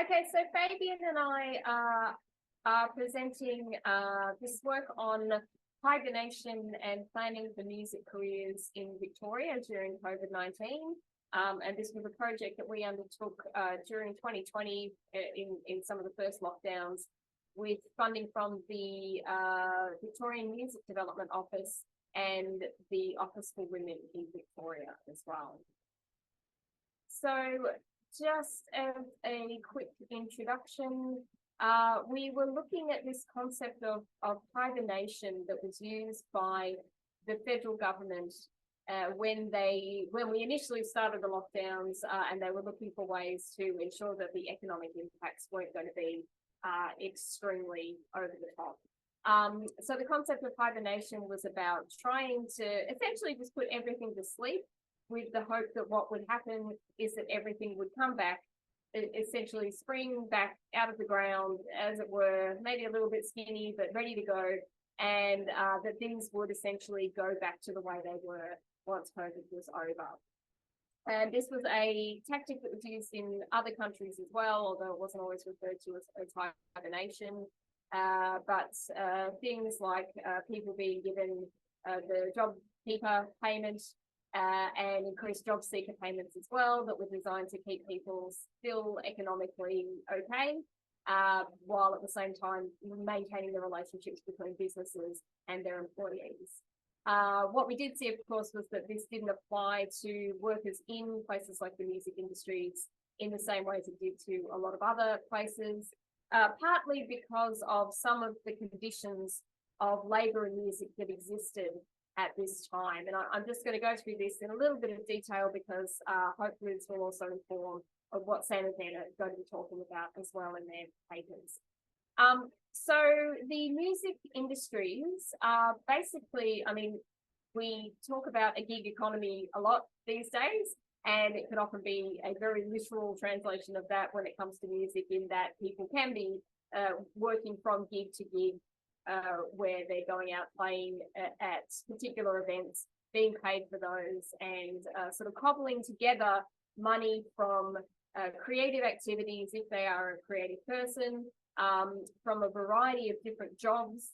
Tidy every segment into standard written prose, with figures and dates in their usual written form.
Okay, so Fabian and I are presenting this work on hibernation and planning for music careers in Victoria during COVID-19. And this was a project that we undertook during 2020 in some of the first lockdowns with funding from the Victorian Music Development Office and the Office for Women in Victoria as well. So just as a quick introduction, we were looking at this concept of hibernation that was used by the federal government when we initially started the lockdowns, and they were looking for ways to ensure that the economic impacts weren't going to be extremely over the top. So the concept of hibernation was about trying to essentially just put everything to sleep, with the hope that what would happen is that everything would come back, essentially spring back out of the ground, as it were, maybe a little bit skinny, but ready to go, and that things would essentially go back to the way they were once COVID was over. And this was a tactic that was used in other countries as well, although it wasn't always referred to as hibernation. But things like people being given the JobKeeper payment, and increased job seeker payments as well, that were designed to keep people still economically okay, while at the same time maintaining the relationships between businesses and their employees. What we did see, of course, was that this didn't apply to workers in places like the music industries in the same way as it did to a lot of other places, partly because of some of the conditions of labour and music that existed at this time. And I'm just going to go through this in a little bit of detail because hopefully this will also inform of what Sam and Ben are going to be talking about as well in their papers. So the music industries are basically, I mean, we talk about a gig economy a lot these days, and it can often be a very literal translation of that when it comes to music, in that people can be working from gig to gig, where they're going out playing at particular events, being paid for those, and sort of cobbling together money from creative activities, if they are a creative person, from a variety of different jobs,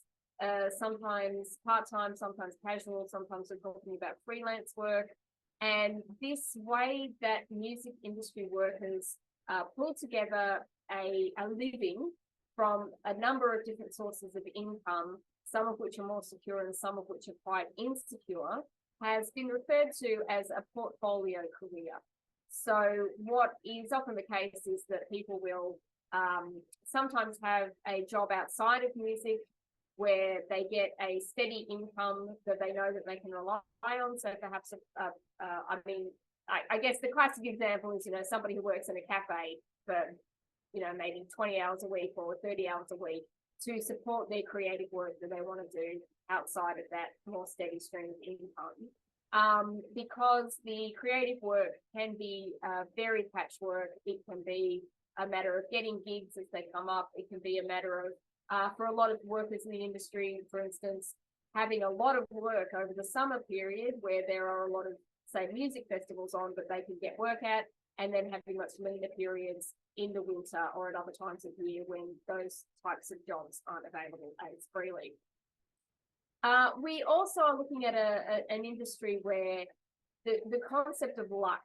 sometimes part-time, sometimes casual, sometimes we're talking about freelance work. And this way that music industry workers pull together a living from a number of different sources of income, some of which are more secure and some of which are quite insecure, has been referred to as a portfolio career. So what is often the case is that people will sometimes have a job outside of music where they get a steady income that they know that they can rely on. So perhaps, I guess the classic example is, somebody who works in a cafe for maybe 20 hours a week or 30 hours a week to support their creative work that they want to do outside of that more steady stream of income. Because the creative work can be very patchwork. It can be a matter of getting gigs as they come up. It can be a matter of, for a lot of workers in the industry, for instance, having a lot of work over the summer period where there are a lot of, say, music festivals on that they can get work at, and then having much leaner periods in the winter or at other times of year when those types of jobs aren't available as freely. We also are looking at an industry where the concept of luck,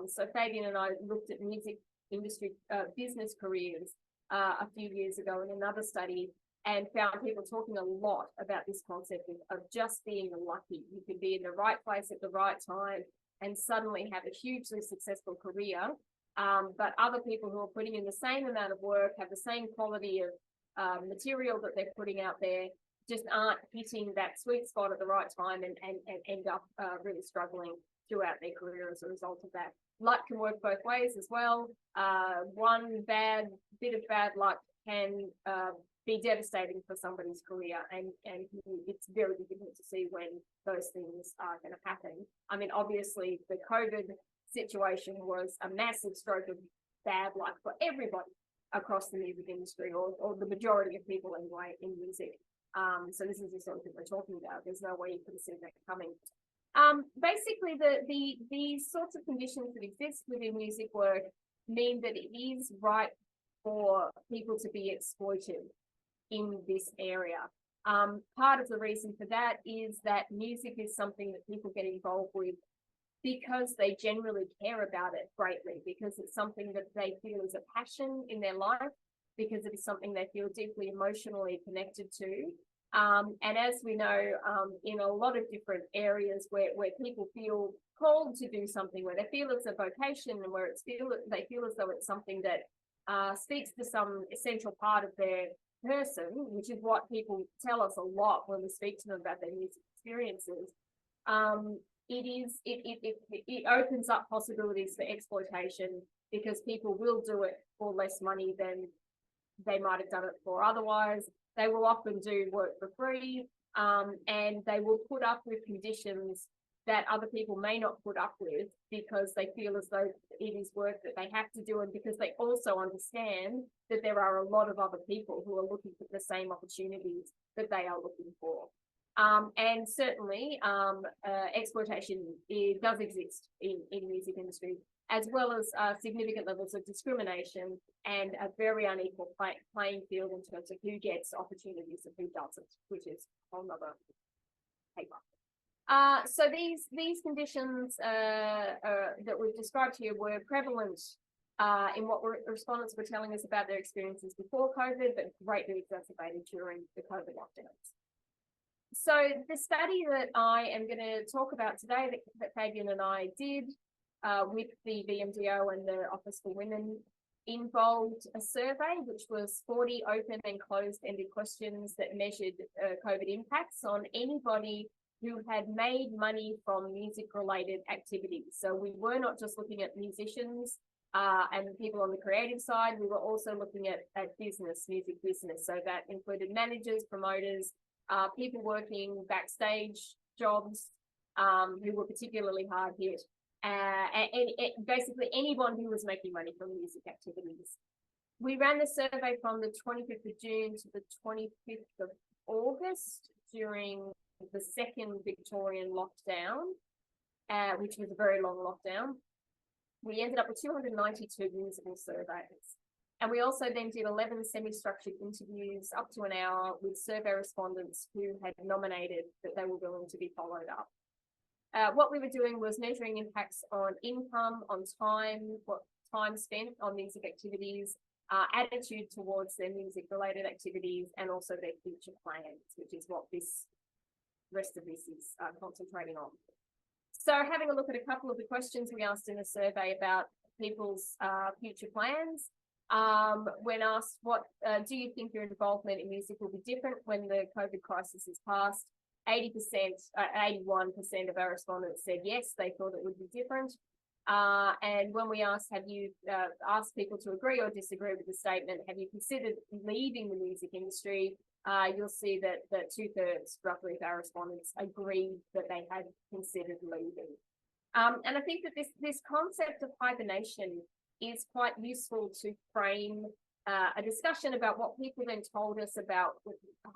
so Fabian and I looked at music industry business careers a few years ago in another study, and found people talking a lot about this concept of just being lucky. You can be in the right place at the right time and suddenly have a hugely successful career. But other people who are putting in the same amount of work, have the same quality of material that they're putting out there, just aren't hitting that sweet spot at the right time and end up really struggling throughout their career as a result of that. Luck can work both ways as well. One bit of bad luck can be devastating for somebody's career, and it's very difficult to see when those things are going to happen. I mean, obviously, the COVID situation was a massive stroke of bad luck for everybody across the music industry, or the majority of people anyway in music. So this is the sort of thing we're talking about. There's no way you could have seen that coming. Basically, these sorts of conditions that exist within music work mean that it is ripe for people to be exploited in this area. Part of the reason for that is that music is something that people get involved with because they generally care about it greatly, because it's something that they feel is a passion in their life, because it is something they feel deeply emotionally connected to. And as we know, in a lot of different areas where people feel called to do something, where they feel it's a vocation and where they feel as though it's something that speaks to some essential part of their person, which is what people tell us a lot when we speak to them about their music experiences. It opens up possibilities for exploitation, because people will do it for less money than they might have done it for otherwise. They will often do work for free, and they will put up with conditions that other people may not put up with, because they feel as though it is work that they have to do, and because they also understand that there are a lot of other people who are looking for the same opportunities that they are looking for. And certainly exploitation does exist in music industry, as well as significant levels of discrimination and a very unequal playing field in terms of who gets opportunities and who doesn't, which is a whole nother paper. So these conditions that we've described here were prevalent in what respondents were telling us about their experiences before COVID, but greatly exacerbated during the COVID lockdowns. So the study that I am going to talk about today, that Fabian and I did with the VMDO and the Office for Women, involved a survey which was 40 open and closed-ended questions that measured COVID impacts on anybody who had made money from music-related activities. So we were not just looking at musicians and people on the creative side, we were also looking at business, music business. So that included managers, promoters, people working backstage jobs who were particularly hard hit, and basically anyone who was making money from music activities. We ran the survey from the 25th of June to the 25th of August during the second Victorian lockdown, which was a very long lockdown. We ended up with 292 usable surveys. And we also then did 11 semi-structured interviews up to an hour with survey respondents who had nominated that they were willing to be followed up. What we were doing was measuring impacts on income, on time, what time spent on music activities, attitude towards their music-related activities, and also their future plans, which is what this rest of this is concentrating on. So having a look at a couple of the questions we asked in the survey about people's future plans. When asked, what do you think your involvement in music will be different when the COVID crisis is past? 81% of our respondents said yes, they thought it would be different. And when we asked, have you asked people to agree or disagree with the statement, have you considered leaving the music industry? You'll see that 2/3 roughly of our respondents agreed that they had considered leaving. And I think that this concept of hibernation is quite useful to frame a discussion about what people then told us about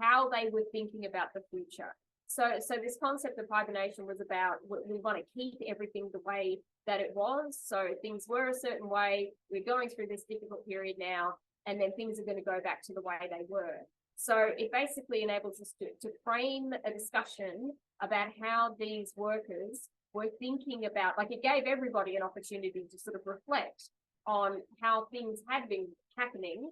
how they were thinking about the future. So this concept of hibernation was about, we want to keep everything the way that it was. So things were a certain way, we're going through this difficult period now, and then things are going to go back to the way they were. So it basically enables us to frame a discussion about how these workers were thinking about, like, it gave everybody an opportunity to sort of reflect on how things had been happening,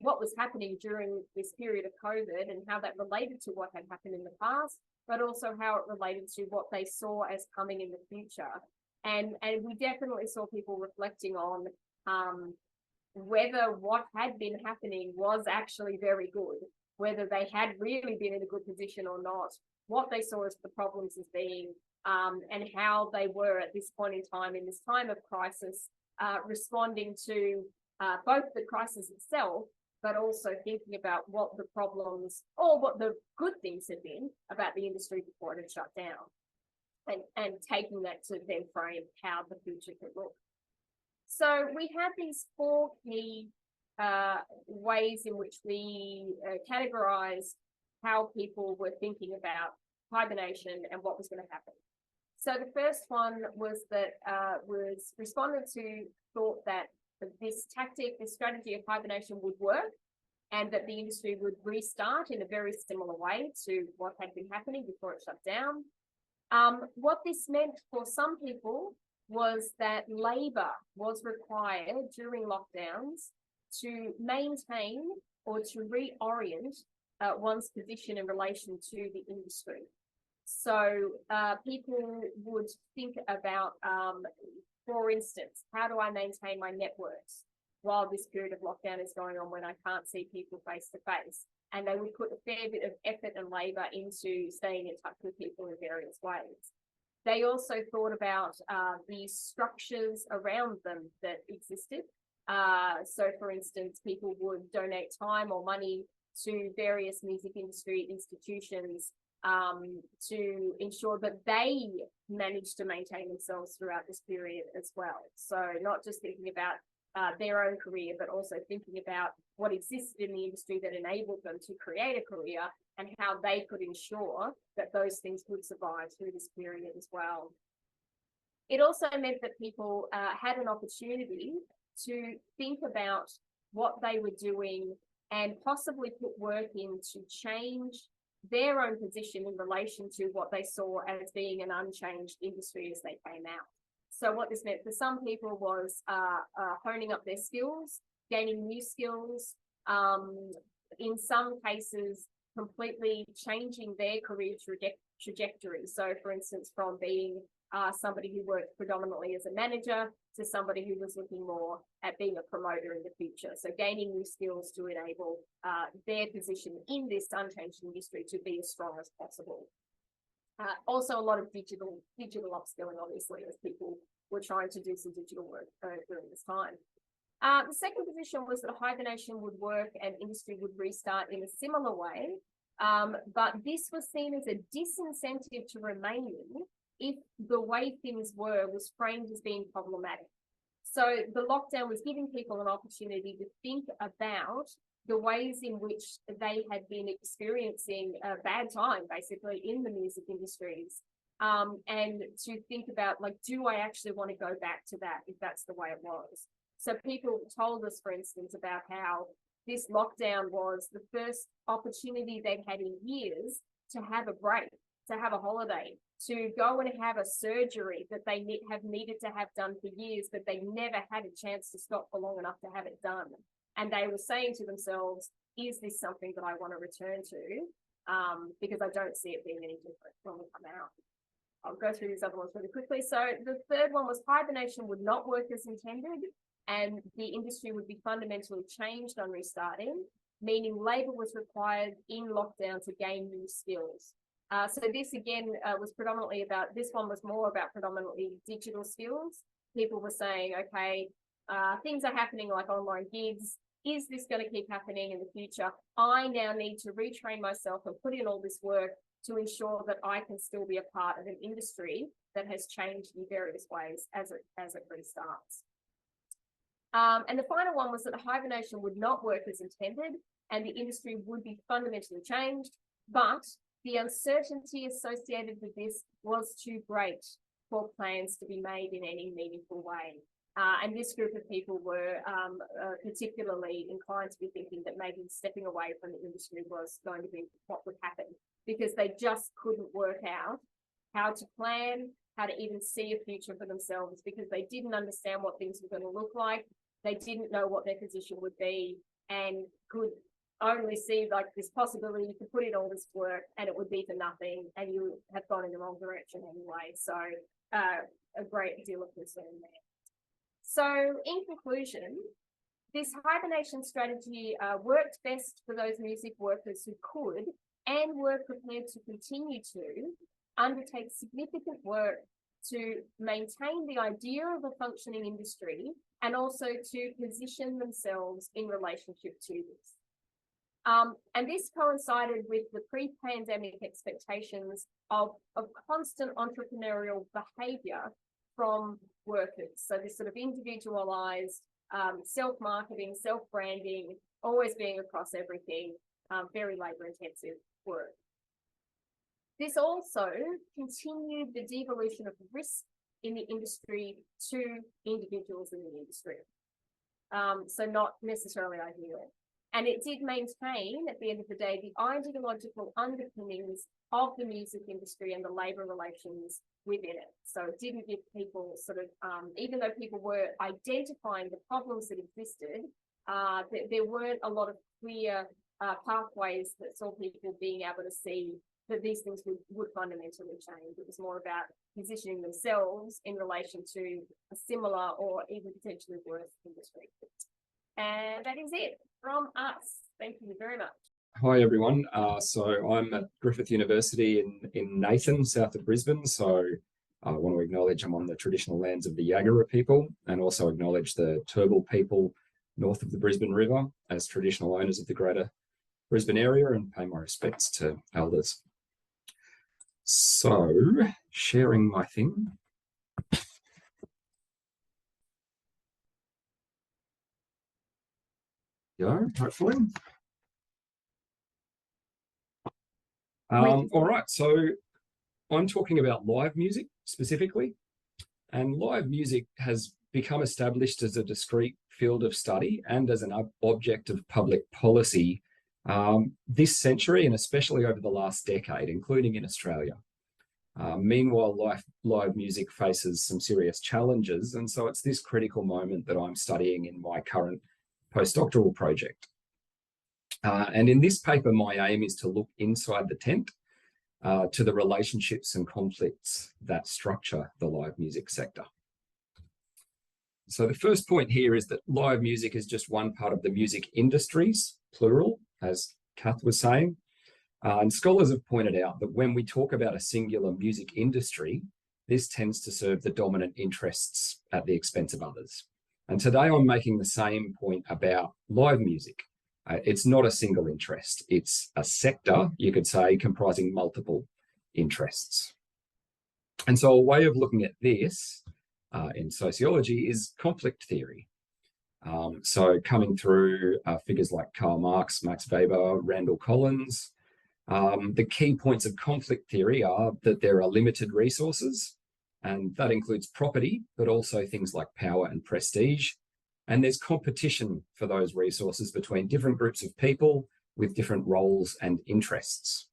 what was happening during this period of COVID and how that related to what had happened in the past, but also how it related to what they saw as coming in the future. And we definitely saw people reflecting on whether what had been happening was actually very good, whether they had really been in a good position or not, what they saw as the problems as being, and how they were at this point in time, in this time of crisis, responding to both the crisis itself, but also thinking about what the problems or what the good things had been about the industry before it had shut down, and taking that to then frame how the future could look. So we have these 4 key ways in which we categorize how people were thinking about hibernation and what was going to happen. So the first one was that respondents who thought that this tactic, this strategy of hibernation would work, and that the industry would restart in a very similar way to what had been happening before it shut down. What this meant for some people was that labour was required during lockdowns to maintain or to reorient one's position in relation to the industry. So people would think about, for instance, how do I maintain my networks while this period of lockdown is going on when I can't see people face to face? And they would put a fair bit of effort and labour into staying in touch with people in various ways. They also thought about the structures around them that existed. So, for instance, people would donate time or money to various music industry institutions to ensure that they managed to maintain themselves throughout this period as well. So not just thinking about their own career, but also thinking about what existed in the industry that enabled them to create a career and how they could ensure that those things would survive through this period as well. It also meant that people had an opportunity to think about what they were doing and possibly put work in to change their own position in relation to what they saw as being an unchanged industry as they came out. So what this meant for some people was honing up their skills, gaining new skills, in some cases, completely changing their career trajectory. So for instance, from being somebody who worked predominantly as a manager to somebody who was looking more at being a promoter in the future. So gaining new skills to enable their position in this unchanged industry to be as strong as possible. Also a lot of digital upskilling, obviously, as people were trying to do some digital work during this time. The second position was that hibernation would work and industry would restart in a similar way, but this was seen as a disincentive to remaining if the way things were was framed as being problematic. So the lockdown was giving people an opportunity to think about the ways in which they had been experiencing a bad time, basically, in the music industries, and to think about, like, do I actually want to go back to that if that's the way it was? So people told us, for instance, about how this lockdown was the first opportunity they'd had in years to have a break, to have a holiday, to go and have a surgery that they have needed to have done for years, but they never had a chance to stop for long enough to have it done. And they were saying to themselves, is this something that I want to return to? Because I don't see it being any different when we come out. I'll go through these other ones really quickly. So the third one was hibernation would not work as intended, and the industry would be fundamentally changed on restarting, meaning labour was required in lockdown to gain new skills. So this again was predominantly about, this one was more about predominantly digital skills. People were saying, okay, things are happening like online gigs. Is this going to keep happening in the future? I now need to retrain myself and put in all this work to ensure that I can still be a part of an industry that has changed in various ways as it restarts. And the final one was that hibernation would not work as intended and the industry would be fundamentally changed, but the uncertainty associated with this was too great for plans to be made in any meaningful way. And this group of people were particularly inclined to be thinking that maybe stepping away from the industry was going to be what would happen, because they just couldn't work out how to plan, how to even see a future for themselves, because they didn't understand what things were going to look like. They didn't know what their position would be and could only see like this possibility you could put in all this work and it would be for nothing and you have gone in the wrong direction anyway. So a great deal of concern there. So in conclusion, this hibernation strategy worked best for those music workers who could and were prepared to continue to undertake significant work to maintain the idea of a functioning industry and also to position themselves in relationship to this. And this coincided with the pre-pandemic expectations of constant entrepreneurial behaviour from workers. So this sort of individualised, self-marketing, self-branding, always being across everything, very labour-intensive work. This also continued the devolution of risk in the industry to individuals in the industry. so not necessarily ideal. And it did maintain, at the end of the day, the ideological underpinnings of the music industry and the labour relations within it. So it didn't give people sort of, even though people were identifying the problems that existed, there weren't a lot of clear pathways that saw people being able to see that these things would fundamentally change. It was more about positioning themselves in relation to a similar or even potentially worse industry. And that is it from us. Thank you very much. Hi, everyone. So I'm at Griffith University in Nathan, south of Brisbane. So I want to acknowledge I'm on the traditional lands of the Yagara people and also acknowledge the Turrbal people north of the Brisbane River as traditional owners of the greater Brisbane area and pay my respects to elders. So sharing my thing. Go, hopefully. All right, so I'm talking about live music specifically, and live music has become established as a discrete field of study and as an object of public policy this century, and especially over the last decade, including in Australia. Meanwhile, live music faces some serious challenges, and so it's this critical moment that I'm studying in my current postdoctoral project. And in this paper, my aim is to look inside the tent to the relationships and conflicts that structure the live music sector. So the first point here is that live music is just one part of the music industries, plural, as Kath was saying. And scholars have pointed out that when we talk about a singular music industry, this tends to serve the dominant interests at the expense of others. And today I'm making the same point about live music. It's not a single interest. It's a sector, you could say, comprising multiple interests. And so a way of looking at this in sociology is conflict theory. So coming through figures like Karl Marx, Max Weber, Randall Collins, the key points of conflict theory are that there are limited resources, and that includes property, but also things like power and prestige. And there's competition for those resources between different groups of people with different roles and interests.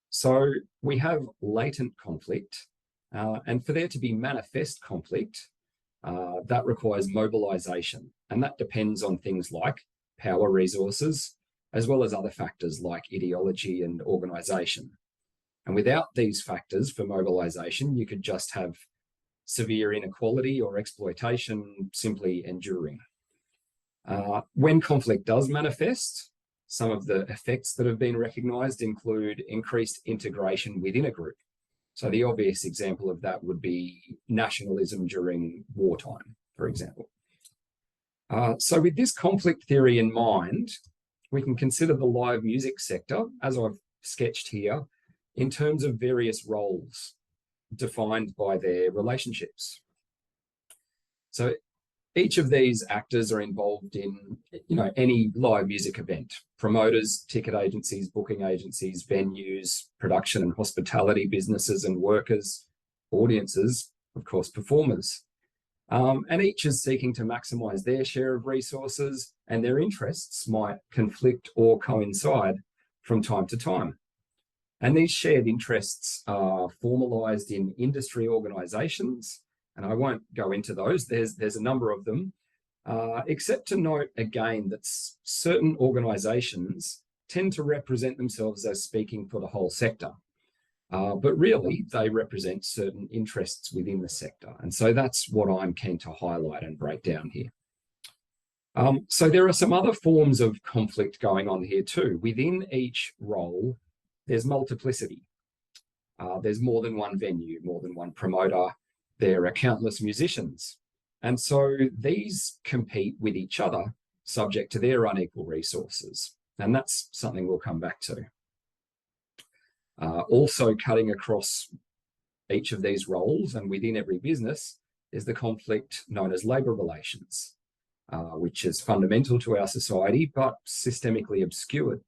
So we have latent conflict, and for there to be manifest conflict, that requires mobilization, and that depends on things like power resources, as well as other factors like ideology and organization. And without these factors for mobilization, you could just have severe inequality or exploitation simply enduring. When conflict does manifest, some of the effects that have been recognized include increased integration within a group. So the obvious example of that would be nationalism during wartime, for example. So with this conflict theory in mind, we can consider the live music sector, as I've sketched here, in terms of various roles defined by their relationships. So each of these actors are involved in, any live music event: promoters, ticket agencies, booking agencies, venues, production and hospitality businesses and workers, audiences, of course, performers. And each is seeking to maximize their share of resources, and their interests might conflict or coincide from time to time. And these shared interests are formalized in industry organizations, and I won't go into those. There's a number of them, except to note again that certain organizations tend to represent themselves as speaking for the whole sector. But really, they represent certain interests within the sector. And so that's what I'm keen to highlight and break down here. So there are some other forms of conflict going on here too. Within each role, there's multiplicity. There's more than one venue, more than one promoter. There are countless musicians. And so these compete with each other, subject to their unequal resources. And that's something we'll come back to. Also cutting across each of these roles and within every business is the conflict known as labour relations, which is fundamental to our society, but systemically obscured.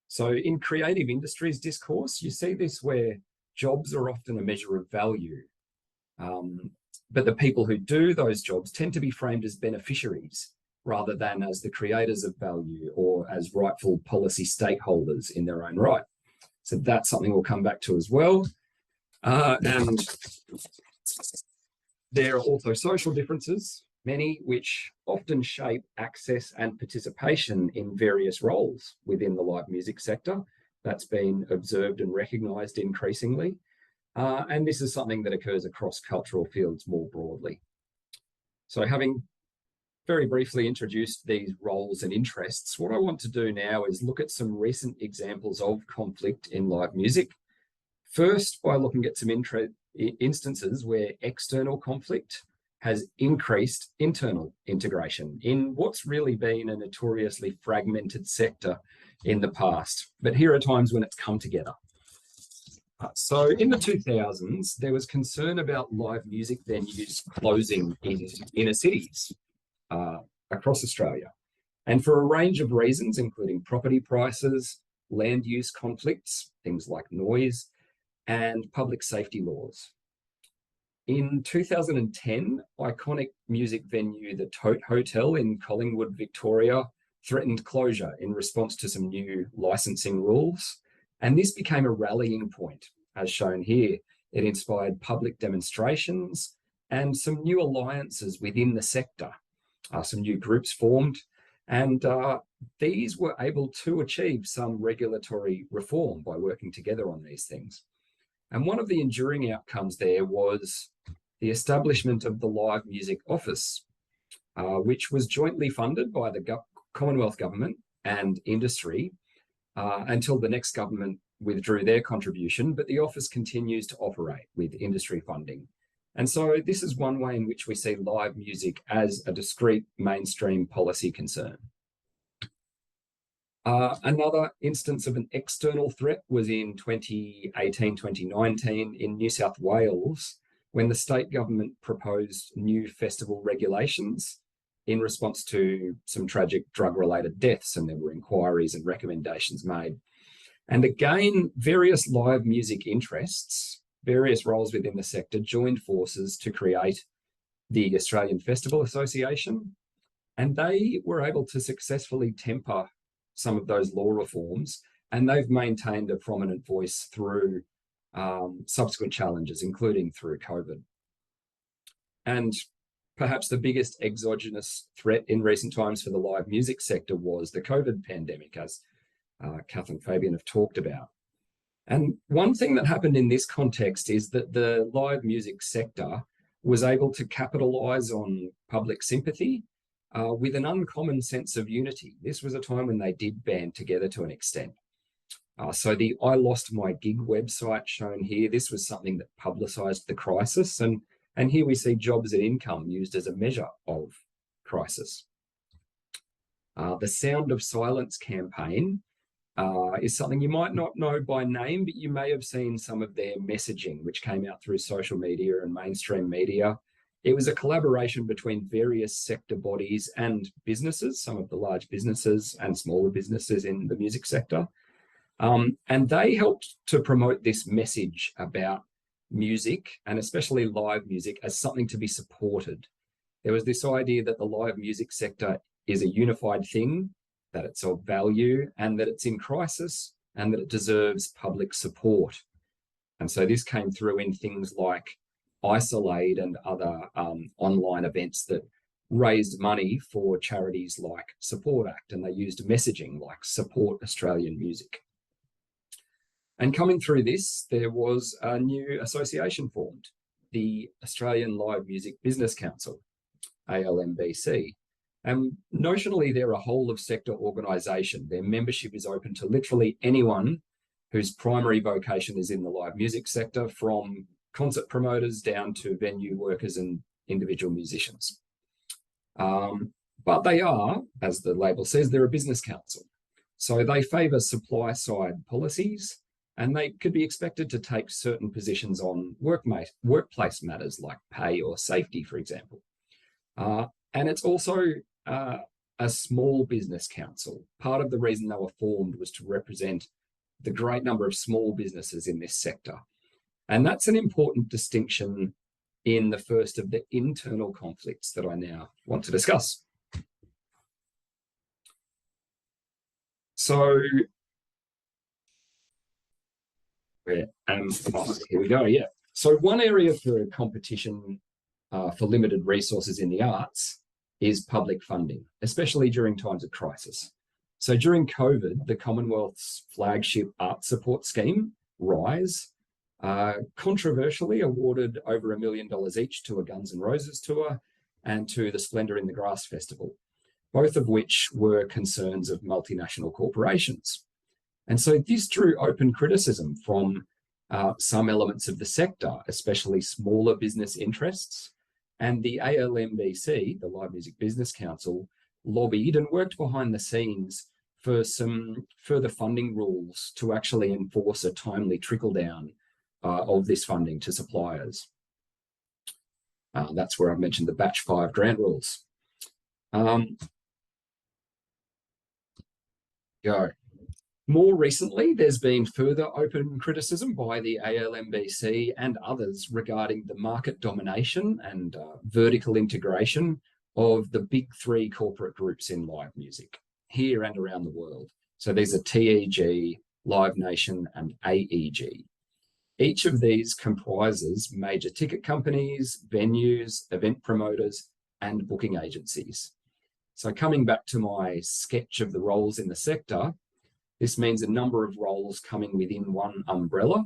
So in creative industries discourse, you see this where jobs are often a measure of value, but the people who do those jobs tend to be framed as beneficiaries rather than as the creators of value or as rightful policy stakeholders in their own right. So that's something we'll come back to as well. And there are also social differences, many which often shape access and participation in various roles within the live music sector. That's been observed and recognised increasingly. And this is something that occurs across cultural fields more broadly. So having very briefly introduced these roles and interests, what I want to do now is look at some recent examples of conflict in live music. First, by looking at some instances where external conflict has increased internal integration in what's really been a notoriously fragmented sector in the past. But here are times when it's come together. So in the 2000s, there was concern about live music venues closing in inner cities across Australia. And for a range of reasons, including property prices, land use conflicts, things like noise, and public safety laws. In 2010, iconic music venue the Tote Hotel in Collingwood, Victoria, threatened closure in response to some new licensing rules. And this became a rallying point, as shown here. It inspired public demonstrations and some new alliances within the sector. Some new groups formed, and these were able to achieve some regulatory reform by working together on these things. And one of the enduring outcomes there was the establishment of the Live Music Office, which was jointly funded by the Commonwealth Government and industry until the next government withdrew their contribution, but the office continues to operate with industry funding. And so this is one way in which we see live music as a discrete mainstream policy concern. Another instance of an external threat was in 2018, 2019 in New South Wales, when the state government proposed new festival regulations in response to some tragic drug-related deaths, and there were inquiries and recommendations made. And again, various live music interests, various roles within the sector joined forces to create the Australian Festival Association, and they were able to successfully temper some of those law reforms, and they've maintained a prominent voice through subsequent challenges, including through COVID. And perhaps the biggest exogenous threat in recent times for the live music sector was the COVID pandemic, as Kath and Fabian have talked about. And one thing that happened in this context is that the live music sector was able to capitalise on public sympathy with an uncommon sense of unity. This was a time when they did band together to an extent. So the I Lost My Gig website shown here, this was something that publicised the crisis. And here we see jobs and income used as a measure of crisis. The Sound of Silence campaign is something you might not know by name, but you may have seen some of their messaging, which came out through social media and mainstream media. It was a collaboration between various sector bodies and businesses, some of the large businesses and smaller businesses in the music sector. And they helped to promote this message about music, and especially live music, as something to be supported. There was this idea that the live music sector is a unified thing, that it's of value, and that it's in crisis, and that it deserves public support. And so this came through in things like Isolate and other online events that raised money for charities like Support Act, and they used messaging like Support Australian Music. And coming through this, there was a new association formed, the Australian Live Music Business Council, ALMBC. And notionally, they're a whole of sector organisation. Their membership is open to literally anyone whose primary vocation is in the live music sector, from concert promoters down to venue workers and individual musicians. But they are, as the label says, they're a business council. So they favour supply side policies, and they could be expected to take certain positions on workplace matters like pay or safety, for example. And it's also a small business council. Part of the reason they were formed was to represent the great number of small businesses in this sector. And that's an important distinction in the first of the internal conflicts that I now want to discuss. So where am I? Here we go. Yeah. So one area for competition for limited resources in the arts is public funding, especially during times of crisis. So during COVID, the Commonwealth's flagship art support scheme, RISE, controversially awarded over $1 million each to a Guns N' Roses tour and to the Splendour in the Grass Festival, both of which were concerns of multinational corporations. And so this drew open criticism from some elements of the sector, especially smaller business interests. And the ALMBC, the Live Music Business Council, lobbied and worked behind the scenes for some further funding rules to actually enforce a timely trickle down of this funding to suppliers. That's where I've mentioned the batch 5 grant rules. More recently, there's been further open criticism by the ALMBC and others regarding the market domination and vertical integration of the big 3 corporate groups in live music here and around the world. So these are TEG, Live Nation, and AEG. Each of these comprises major ticket companies, venues, event promoters, and booking agencies. So coming back to my sketch of the roles in the sector, this means a number of roles coming within one umbrella,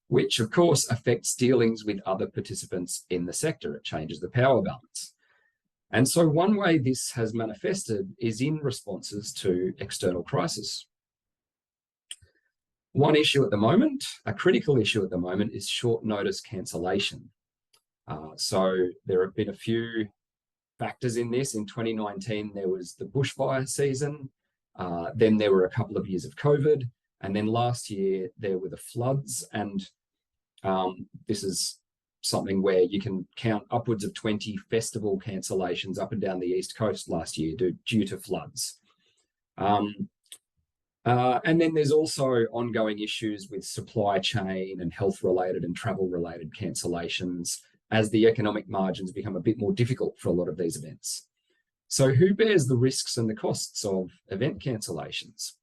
which of course affects dealings with other participants in the sector. It changes the power balance. And so one way this has manifested is in responses to external crisis. One issue at the moment, a critical issue at the moment, is short notice cancellation. So there have been a few factors in this. In 2019, there was the bushfire season. Then there were a couple of years of COVID. And then last year, there were the floods. And this is something where you can count upwards of 20 festival cancellations up and down the East Coast last year due to floods. And then there's also ongoing issues with supply chain and health-related and travel-related cancellations as the economic margins become a bit more difficult for a lot of these events. So who bears the risks and the costs of event cancellations?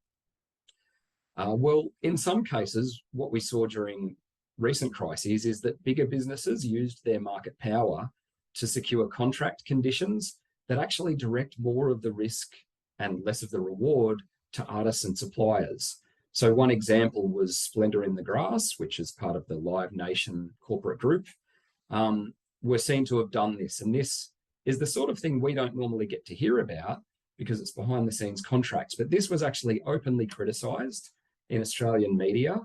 Well, in some cases, what we saw during recent crises is that bigger businesses used their market power to secure contract conditions that actually direct more of the risk and less of the reward to artists and suppliers. So one example was Splendour in the Grass, which is part of the Live Nation corporate group, were seen to have done this. And this is the sort of thing we don't normally get to hear about because it's behind the scenes contracts. But this was actually openly criticised in Australian media.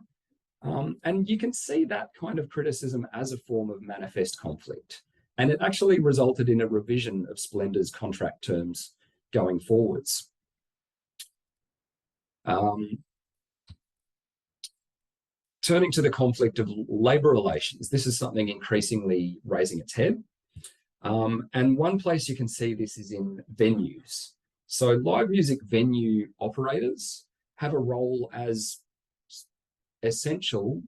And you can see that kind of criticism as a form of manifest conflict. And it actually resulted in a revision of Splendor's contract terms going forwards. Turning to the conflict of labour relations, this is something increasingly raising its head. And one place you can see this is in venues. So live music venue operators have a role as essential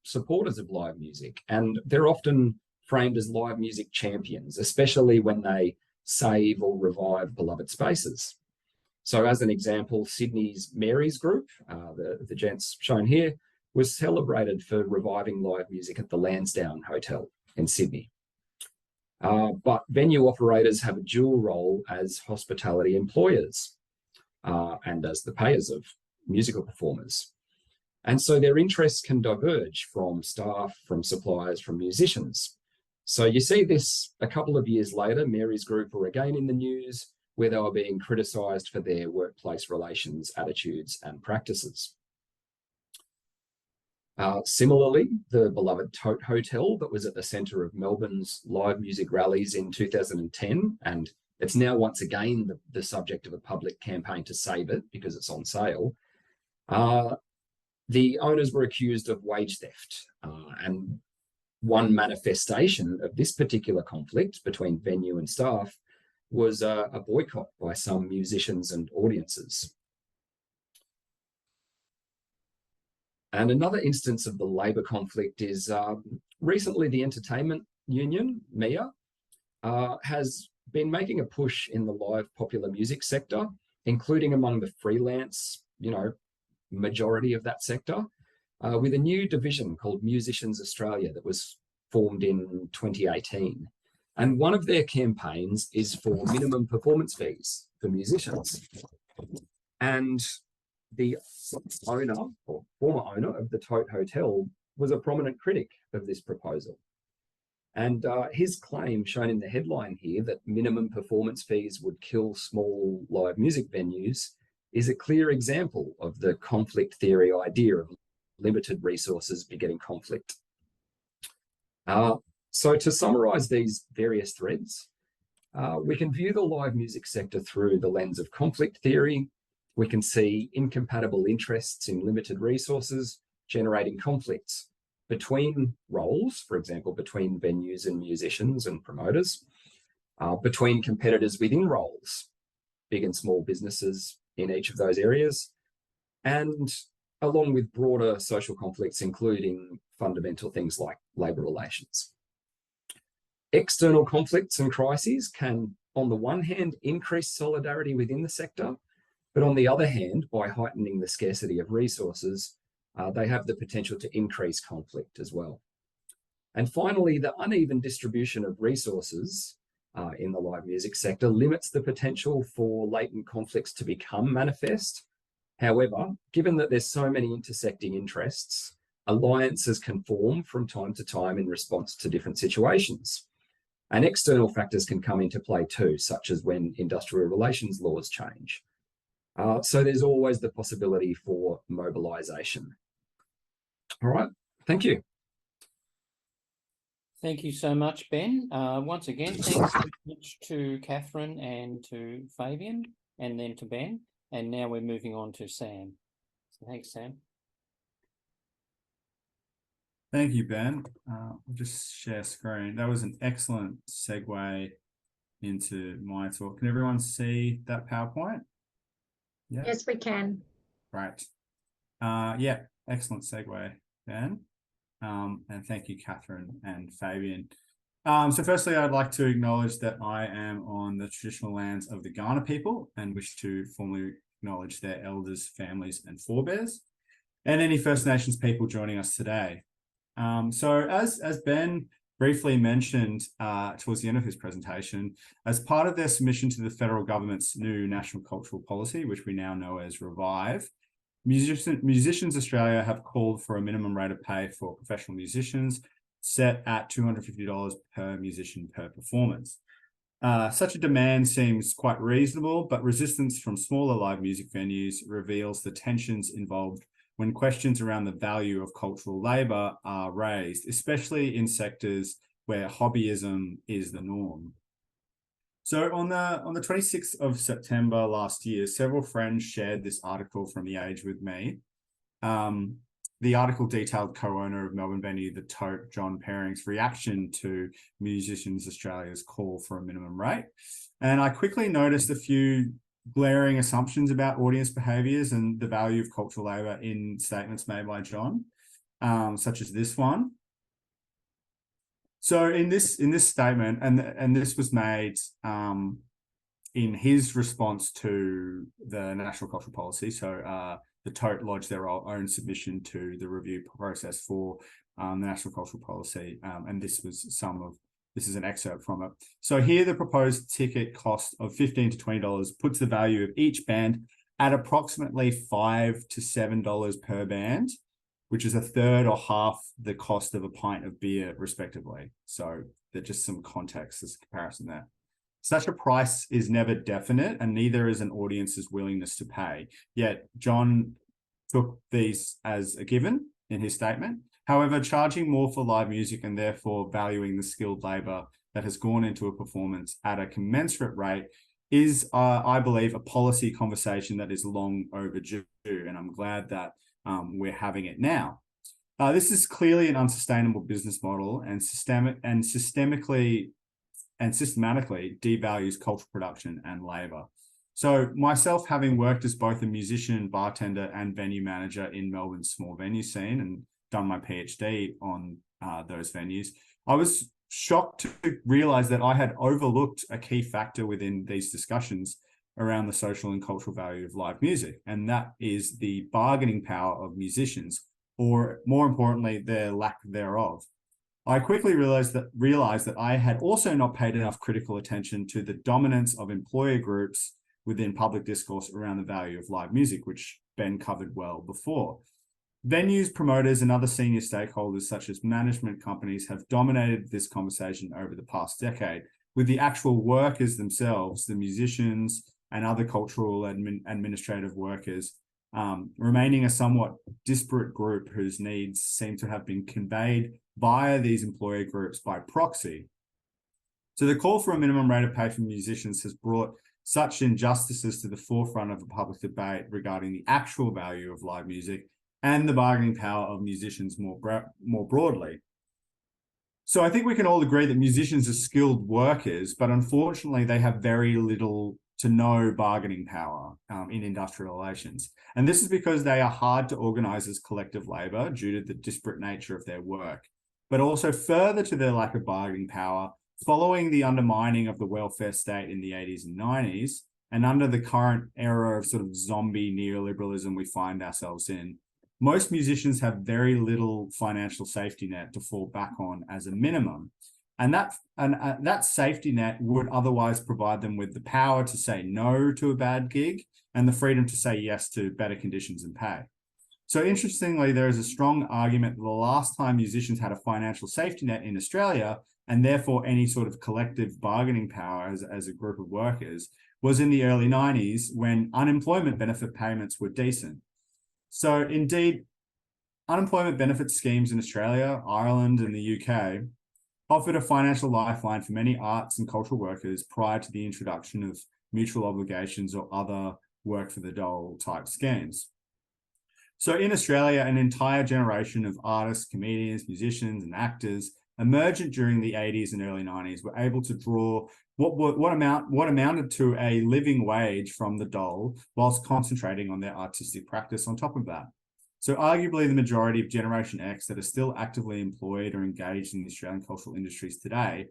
supporters of live music, and they're often framed as live music champions, especially when they save or revive beloved spaces. So as an example, Sydney's Mary's Group, the gents shown here, was celebrated for reviving live music at the Lansdowne Hotel in Sydney. But venue operators have a dual role as hospitality employers and as the payers of musical performers. And so their interests can diverge from staff, from suppliers, from musicians. So you see this a couple of years later, Mary's Group were again in the news where they were being criticised for their workplace relations, attitudes, and practices. Similarly, the beloved Tote Hotel that was at the centre of Melbourne's live music rallies in 2010, and it's now once again the subject of a public campaign to save it because it's on sale. The owners were accused of wage theft, and one manifestation of this particular conflict between venue and staff was a boycott by some musicians and audiences. And another instance of the labour conflict is recently the entertainment union, MIA, has been making a push in the live popular music sector including among the freelance, majority of that sector, with a new division called Musicians Australia that was formed in 2018. And one of their campaigns is for minimum performance fees for musicians. And the owner or former owner of the Tote Hotel was a prominent critic of this proposal. And his claim, shown in the headline here, that minimum performance fees would kill small live music venues, is a clear example of the conflict theory idea of limited resources begetting conflict. So to summarize these various threads, we can view the live music sector through the lens of conflict theory. We can see incompatible interests in limited resources generating conflicts between roles, for example, between venues and musicians and promoters, between competitors within roles, big and small businesses in each of those areas, and along with broader social conflicts, including fundamental things like labour relations. External conflicts and crises can, on the one hand, increase solidarity within the sector, but on the other hand, by heightening the scarcity of resources, they have the potential to increase conflict as well. And finally, the uneven distribution of resources in the live music sector limits the potential for latent conflicts to become manifest. However, given that there's so many intersecting interests, alliances can form from time to time in response to different situations. And external factors can come into play too, such as when industrial relations laws change. So there's always the possibility for mobilisation. All right, thank you. Thank you so much, Ben. Once again, thanks so much to Catherine and to Fabian, and then to Ben. And now we're moving on to Sam. So thanks, Sam. Thank you, Ben. I'll just share screen. That was an excellent segue into my talk. Can everyone see that PowerPoint? Yeah. Yes, we can. Right. Yeah, excellent segue, Ben. And thank you, Catherine and Fabian. So firstly, I'd like to acknowledge that I am on the traditional lands of the Kaurna people and wish to formally acknowledge their elders, families, and forebears, and any First Nations people joining us today. So as Ben briefly mentioned towards the end of his presentation, as part of their submission to the federal government's new National Cultural Policy, which we now know as Revive, Musicians Australia have called for a minimum rate of pay for professional musicians set at $250 per musician per performance. Such a demand seems quite reasonable, but resistance from smaller live music venues reveals the tensions involved when questions around the value of cultural labour are raised, especially in sectors where hobbyism is the norm. So on the 26th of September last year, several friends shared this article from The Age with me. The article detailed co-owner of Melbourne venue The Tote, John Perring's reaction to Musicians Australia's call for a minimum rate. And I quickly noticed a few glaring assumptions about audience behaviours and the value of cultural labour in statements made by John, such as this one. So in this statement, and this was made in his response to the National Cultural Policy. So the Tote lodged their own submission to the review process for the National Cultural Policy, and this is an excerpt from it. So here, the proposed ticket cost of $15 to $20 puts the value of each band at approximately $5 to $7 per band, which is a third or half the cost of a pint of beer, respectively. So there's just some context as a comparison there. Such a price is never definite, and neither is an audience's willingness to pay. Yet John took these as a given in his statement. However, charging more for live music and therefore valuing the skilled labour that has gone into a performance at a commensurate rate is, I believe, a policy conversation that is long overdue, and I'm glad that we're having it now. This is clearly an unsustainable business model and systematically devalues cultural production and labour. So myself, having worked as both a musician, bartender, and venue manager in Melbourne's small venue scene and done my PhD on those venues, I was shocked to realise that I had overlooked a key factor within these discussions around the social and cultural value of live music, and that is the bargaining power of musicians, or more importantly, their lack thereof. I quickly realized that I had also not paid enough critical attention to the dominance of employer groups within public discourse around the value of live music, which Ben covered well before. Venues, promoters, and other senior stakeholders, such as management companies, have dominated this conversation over the past decade, with the actual workers themselves, the musicians and other cultural administrative workers, remaining a somewhat disparate group whose needs seem to have been conveyed via these employer groups by proxy. So the call for a minimum rate of pay for musicians has brought such injustices to the forefront of a public debate regarding the actual value of live music and the bargaining power of musicians more broadly. So I think we can all agree that musicians are skilled workers, but unfortunately they have very little to no bargaining power in industrial relations. And this is because they are hard to organize as collective labor due to the disparate nature of their work, but also further to their lack of bargaining power following the undermining of the welfare state in the 80s and 90s, and under the current era of sort of zombie neoliberalism we find ourselves in. Most musicians have very little financial safety net to fall back on as a minimum. And that safety net would otherwise provide them with the power to say no to a bad gig and the freedom to say yes to better conditions and pay. So interestingly, there is a strong argument that the last time musicians had a financial safety net in Australia, and therefore any sort of collective bargaining power as a group of workers, was in the early 90s when unemployment benefit payments were decent. So indeed, unemployment benefit schemes in Australia, Ireland, and the UK offered a financial lifeline for many arts and cultural workers prior to the introduction of mutual obligations or other work for the dole type schemes. So in Australia, an entire generation of artists, comedians, musicians, and actors emergent during the 80s and early 90s were able to draw what amounted to a living wage from the dole whilst concentrating on their artistic practice on top of that. So arguably the majority of Generation X that are still actively employed or engaged in the Australian cultural industries today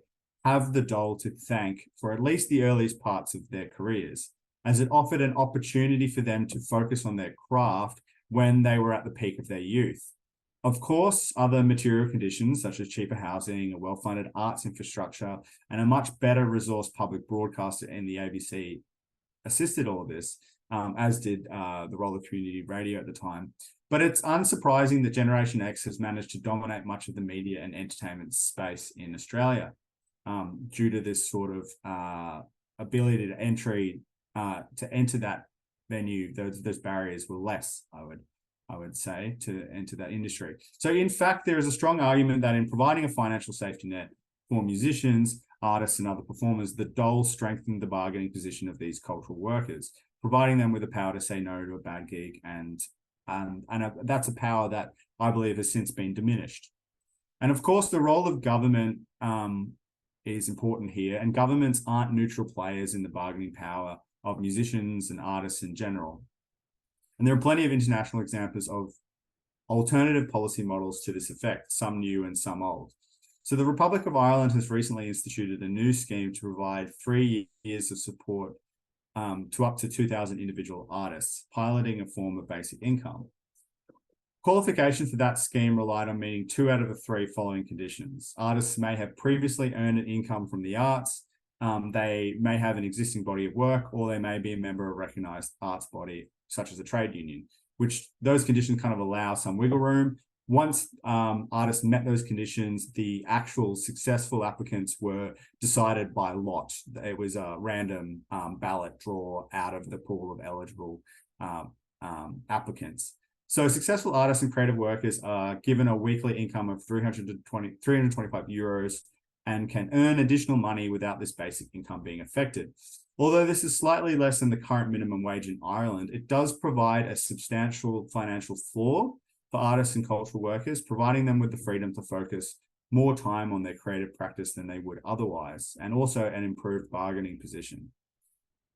have the dole to thank for at least the earliest parts of their careers, as it offered an opportunity for them to focus on their craft when they were at the peak of their youth. Of course, other material conditions such as cheaper housing, a well-funded arts infrastructure, and a much better resourced public broadcaster in the ABC assisted all of this, as did the role of community radio at the time. But it's unsurprising that Generation X has managed to dominate much of the media and entertainment space in Australia due to this sort of ability to enter that venue. Those barriers were less, I would say, to enter that industry. So in fact, there is a strong argument that in providing a financial safety net for musicians, artists, and other performers, the dole strengthened the bargaining position of these cultural workers, providing them with the power to say no to a bad gig, and that's a power that I believe has since been diminished. And of course, the role of government is important here, and governments aren't neutral players in the bargaining power of musicians and artists in general. And there are plenty of international examples of alternative policy models to this effect, some new and some old. So the Republic of Ireland has recently instituted a new scheme to provide 3 years of support to up to 2,000 individual artists, piloting a form of basic income. Qualifications for that scheme relied on meeting 2 out of the 3 following conditions. Artists may have previously earned an income from the arts, they may have an existing body of work, or they may be a member of a recognized arts body, such as a trade union, which those conditions kind of allow some wiggle room. Once artists met those conditions, the actual successful applicants were decided by lot. It was a random ballot draw out of the pool of eligible applicants. So successful artists and creative workers are given a weekly income of 325 euros and can earn additional money without this basic income being affected. Although this is slightly less than the current minimum wage in Ireland, it does provide a substantial financial floor for artists and cultural workers, providing them with the freedom to focus more time on their creative practice than they would otherwise, and also an improved bargaining position.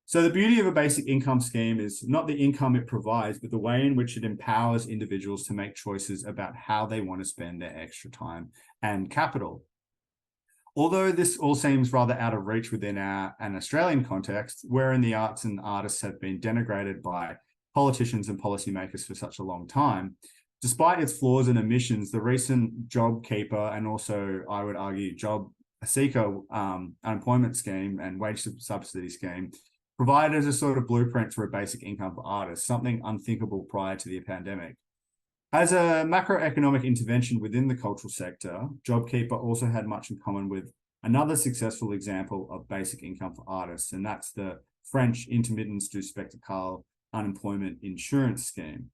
So the beauty of a basic income scheme is not the income it provides, but the way in which it empowers individuals to make choices about how they want to spend their extra time and capital. Although this all seems rather out of reach within an Australian context, wherein the arts and artists have been denigrated by politicians and policymakers for such a long time, despite its flaws and omissions, the recent JobKeeper and also, I would argue, Job Seeker unemployment scheme and wage subsidy scheme provided a sort of blueprint for a basic income for artists, something unthinkable prior to the pandemic. As a macroeconomic intervention within the cultural sector, JobKeeper also had much in common with another successful example of basic income for artists, and that's the French Intermittence du Spectacle Unemployment Insurance Scheme.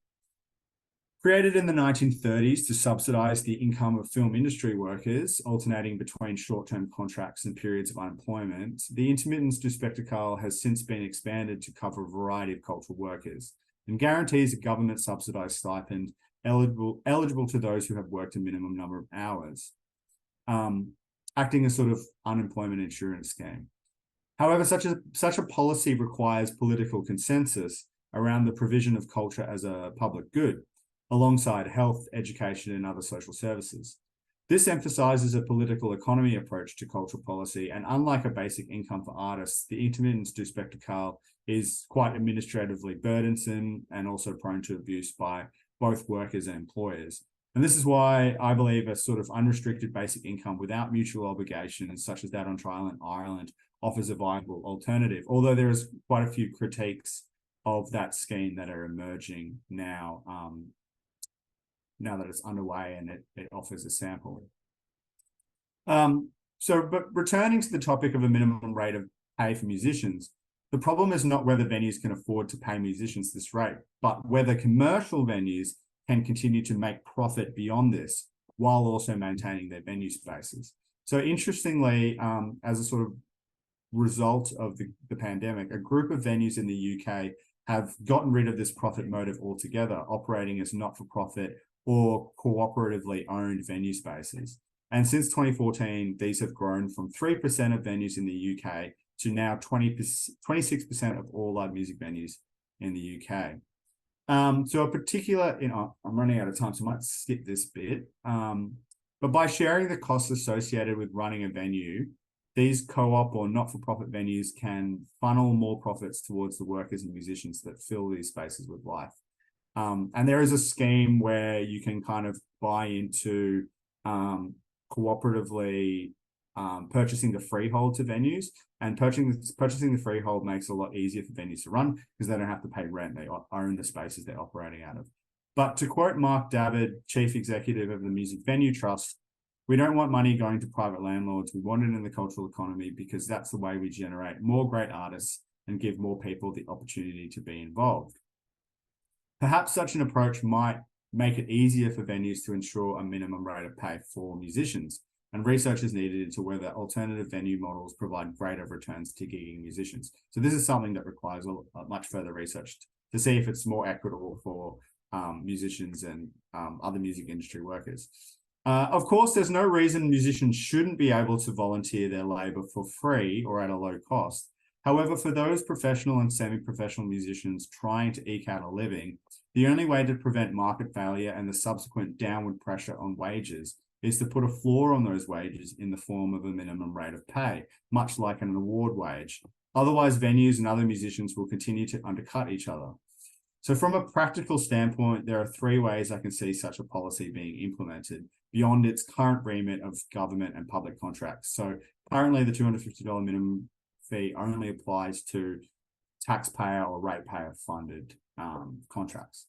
Created in the 1930s to subsidize the income of film industry workers, alternating between short-term contracts and periods of unemployment, the Intermittence du Spectacle has since been expanded to cover a variety of cultural workers and guarantees a government subsidized stipend eligible to those who have worked a minimum number of hours, acting as sort of unemployment insurance scheme. However, such a policy requires political consensus around the provision of culture as a public good, alongside health, education, and other social services. This emphasizes a political economy approach to cultural policy, and unlike a basic income for artists, the Intermittence du Spectacle is quite administratively burdensome and also prone to abuse by both workers and employers. And this is why I believe a sort of unrestricted basic income without mutual obligations, such as that on trial in Ireland, offers a viable alternative, although there is quite a few critiques of that scheme that are emerging now, now that it's underway and it offers a sample. But returning to the topic of a minimum rate of pay for musicians, the problem is not whether venues can afford to pay musicians this rate, but whether commercial venues can continue to make profit beyond this while also maintaining their venue spaces. So interestingly, as a sort of result of the pandemic, a group of venues in the UK have gotten rid of this profit motive altogether, operating as not-for-profit or cooperatively owned venue spaces. And since 2014, these have grown from 3% of venues in the UK to now 26% of all live music venues in the UK. So a particular, I'm running out of time, so I might skip this bit. But by sharing the costs associated with running a venue, these co-op or not-for-profit venues can funnel more profits towards the workers and musicians that fill these spaces with life. And there is a scheme where you can kind of buy into cooperatively purchasing the freehold to venues, and purchasing the freehold makes it a lot easier for venues to run because they don't have to pay rent. They own the spaces they're operating out of. But to quote Mark David, Chief Executive of the Music Venue Trust, "We don't want money going to private landlords. We want it in the cultural economy because that's the way we generate more great artists and give more people the opportunity to be involved." Perhaps such an approach might make it easier for venues to ensure a minimum rate of pay for musicians, and research is needed into whether alternative venue models provide greater returns to gigging musicians. So this is something that requires much further research to see if it's more equitable for musicians and other music industry workers. Of course, there's no reason musicians shouldn't be able to volunteer their labor for free or at a low cost. However, for those professional and semi-professional musicians trying to eke out a living, the only way to prevent market failure and the subsequent downward pressure on wages is to put a floor on those wages in the form of a minimum rate of pay, much like an award wage. Otherwise, venues and other musicians will continue to undercut each other. So from a practical standpoint, there are three ways I can see such a policy being implemented beyond its current remit of government and public contracts. So currently the $250 minimum fee only applies to taxpayer or ratepayer funded contracts.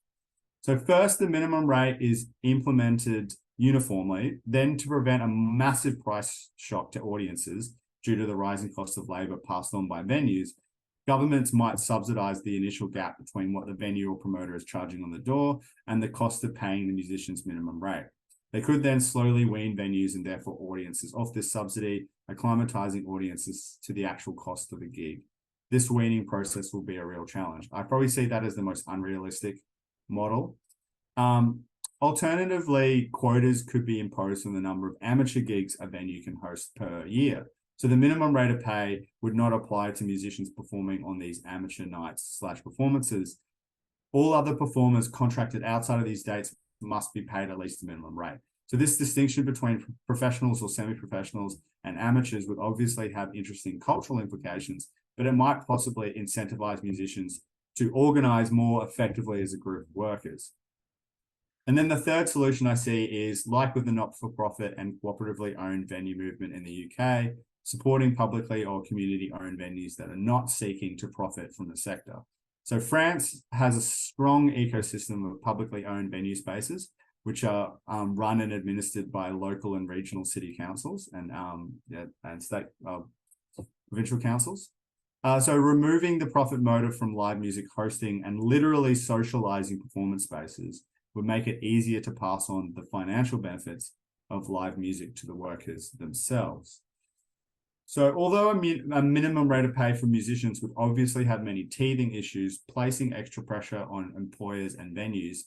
So first, the minimum rate is implemented uniformly, then to prevent a massive price shock to audiences due to the rising cost of labor passed on by venues, governments might subsidize the initial gap between what the venue or promoter is charging on the door and the cost of paying the musician's minimum rate. They could then slowly wean venues and therefore audiences off this subsidy, acclimatizing audiences to the actual cost of a gig. This weaning process will be a real challenge. I probably see that as the most unrealistic model. Alternatively, quotas could be imposed on the number of amateur gigs a venue can host per year. So the minimum rate of pay would not apply to musicians performing on these amateur nights / performances. All other performers contracted outside of these dates must be paid at least the minimum rate. So this distinction between professionals or semi-professionals and amateurs would obviously have interesting cultural implications, but it might possibly incentivize musicians to organize more effectively as a group of workers. And then the third solution I see is, like with the not-for-profit and cooperatively owned venue movement in the UK, supporting publicly or community-owned venues that are not seeking to profit from the sector. So France has a strong ecosystem of publicly owned venue spaces, which are run and administered by local and regional city councils and state provincial councils. So removing the profit motive from live music hosting and literally socializing performance spaces would make it easier to pass on the financial benefits of live music to the workers themselves. So although a minimum rate of pay for musicians would obviously have many teething issues, placing extra pressure on employers and venues,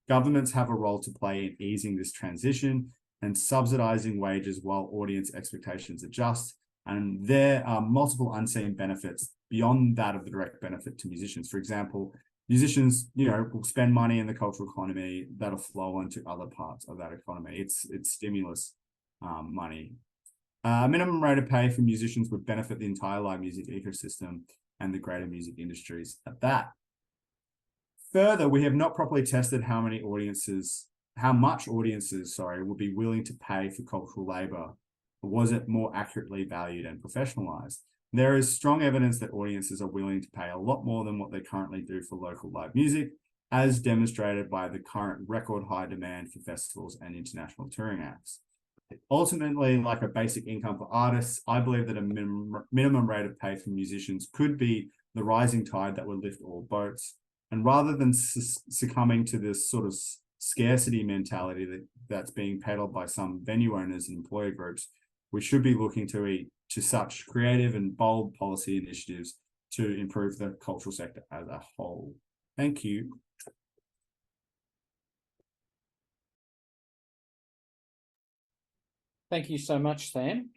governments have a role to play in easing this transition and subsidizing wages while audience expectations adjust. And there are multiple unseen benefits beyond that of the direct benefit to musicians. For example, musicians, will spend money in the cultural economy that'll flow into other parts of that economy. It's stimulus money. A minimum rate of pay for musicians would benefit the entire live music ecosystem and the greater music industries at that. Further, we have not properly tested how much audiences, would be willing to pay for cultural labor. Or was it more accurately valued and professionalized? There is strong evidence that audiences are willing to pay a lot more than what they currently do for local live music, as demonstrated by the current record high demand for festivals and international touring acts. Ultimately, like a basic income for artists, I believe that a minimum rate of pay for musicians could be the rising tide that would lift all boats. And rather than succumbing to this sort of scarcity mentality that's being peddled by some venue owners and employer groups, we should be looking to such creative and bold policy initiatives to improve the cultural sector as a whole. Thank you. Thank you so much, Sam.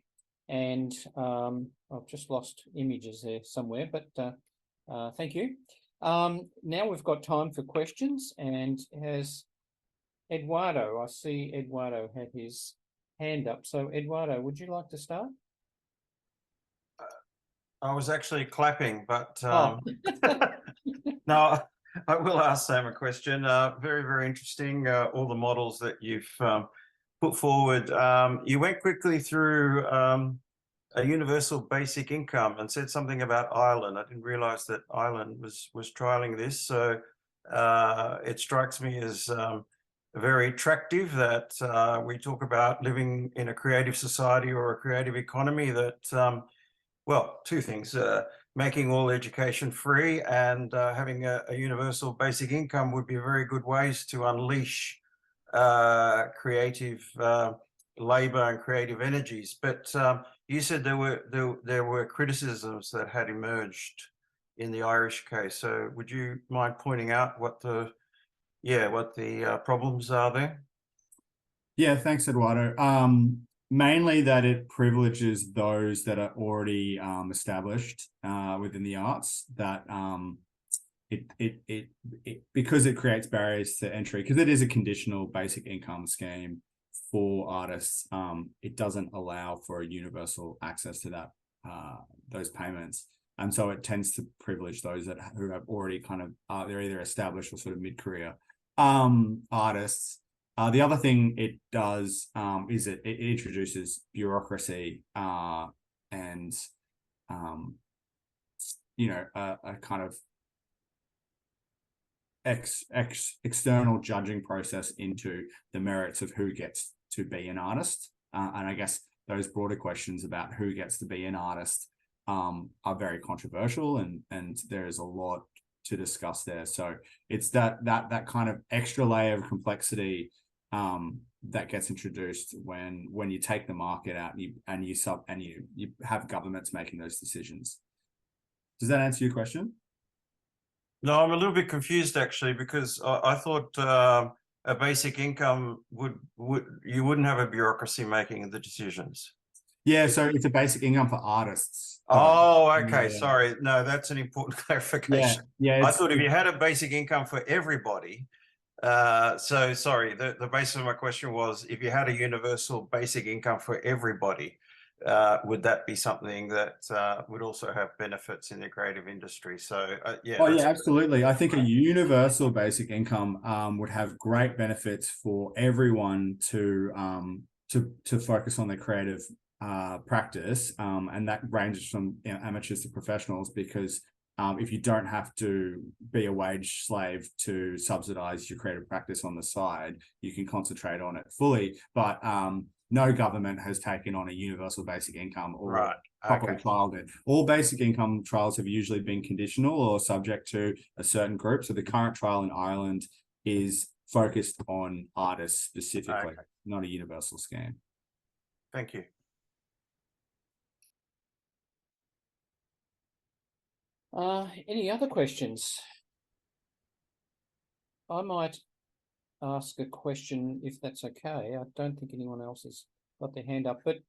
And I've just lost images there somewhere, but thank you. Now we've got time for questions, and has Eduardo, I see Eduardo had his hand up. So Eduardo, would you like to start? I was actually clapping, but no, I will ask Sam a question. Very, very interesting, all the models that you've put forward. You went quickly through a universal basic income and said something about Ireland. I didn't realize that Ireland was trialing this. So it strikes me as very attractive that we talk about living in a creative society or a creative economy that, well, two things, making all education free and having a universal basic income would be very good ways to unleash creative labor and creative energies. But you said there were criticisms that had emerged in the Irish case. So would you mind pointing out what the problems are there? Yeah, thanks, Eduardo. Mainly that it privileges those that are already established within the arts. That it because it creates barriers to entry, because it is a conditional basic income scheme for artists. It doesn't allow for a universal access to that those payments, and so it tends to privilege those who have already kind of they're either established or sort of mid-career artists. The other thing it does is it introduces bureaucracy and a kind of external judging process into the merits of who gets to be an artist. And I guess those broader questions about who gets to be an artist are very controversial, and there is a lot to discuss there. So it's that kind of extra layer of complexity that gets introduced when you take the market out and you have governments making those decisions. Does that answer your question? No, I'm a little bit confused actually, because I thought a basic income you wouldn't have a bureaucracy making the decisions. Yeah, so it's a basic income for artists. Oh, okay. Yeah. Sorry. No, that's an important clarification. Yeah. I thought if you had a basic income for everybody, So sorry, the basis of my question was, if you had a universal basic income for everybody, would that be something that would also have benefits in the creative industry? So yeah. Oh yeah, absolutely. I think a universal basic income would have great benefits for everyone to focus on their creative practice, and that ranges from amateurs to professionals, because if you don't have to be a wage slave to subsidize your creative practice on the side, you can concentrate on it fully. But no government has taken on a universal basic income or properly trialed it. All basic income trials have usually been conditional or subject to a certain group. So the current trial in Ireland is focused on artists specifically, not a universal scheme. Thank you. Any other questions? I might ask a question, if that's okay. I don't think anyone else has got their hand up, but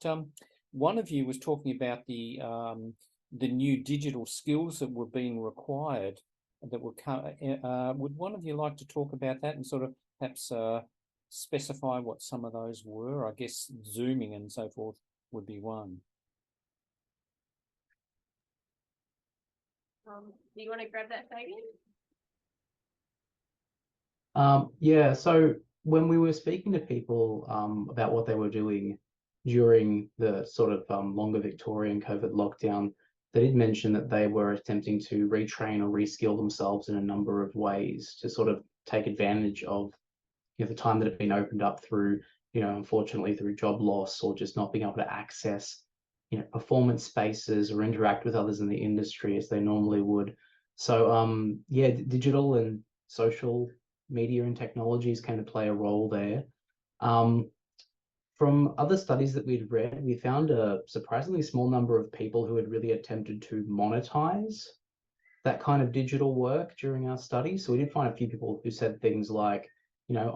one of you was talking about the new digital skills that were being required that were would one of you like to talk about that and sort of perhaps specify what some of those were? I guess Zooming and so forth would be one. Do you want to grab that, Fabian? Yeah, so when we were speaking to people about what they were doing during the sort of longer Victorian COVID lockdown, they did mention that they were attempting to retrain or reskill themselves in a number of ways to sort of take advantage of, you know, the time that had been opened up through, you know, unfortunately through job loss or just not being able to access, you know, performance spaces or interact with others in the industry as they normally would. So yeah, digital and social media and technologies kind of play a role there. From other studies that we'd read, we found a surprisingly small number of people who had really attempted to monetize that kind of digital work during our study. So we did find a few people who said things like, you know,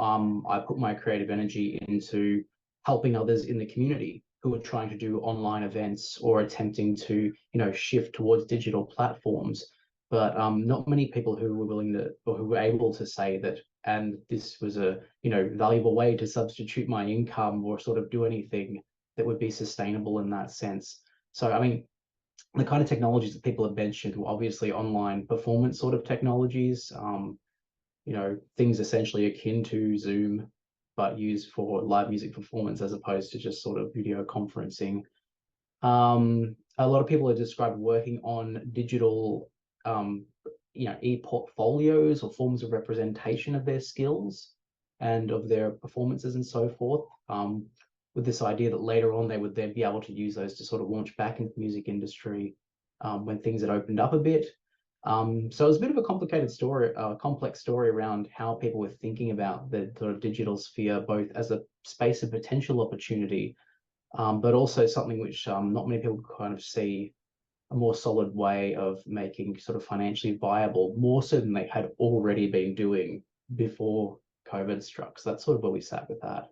I put my creative energy into helping others in the community who are trying to do online events or attempting to, you know, shift towards digital platforms. But not many people who were willing to, or who were able to say that, and this was a, you know, valuable way to substitute my income or sort of do anything that would be sustainable in that sense. So, I mean, the kind of technologies that people have mentioned were obviously online performance sort of technologies, you know, things essentially akin to Zoom, but used for live music performance as opposed to just sort of video conferencing. A lot of people have described working on digital, you know, e-portfolios or forms of representation of their skills and of their performances and so forth, with this idea that later on they would then be able to use those to sort of launch back into the music industry when things had opened up a bit. So it was a bit of a complicated story, complex story around how people were thinking about the sort of digital sphere, both as a space of potential opportunity, but also something which not many people kind of see a more solid way of making sort of financially viable, more so than they had already been doing before COVID struck. So that's sort of where we sat with that.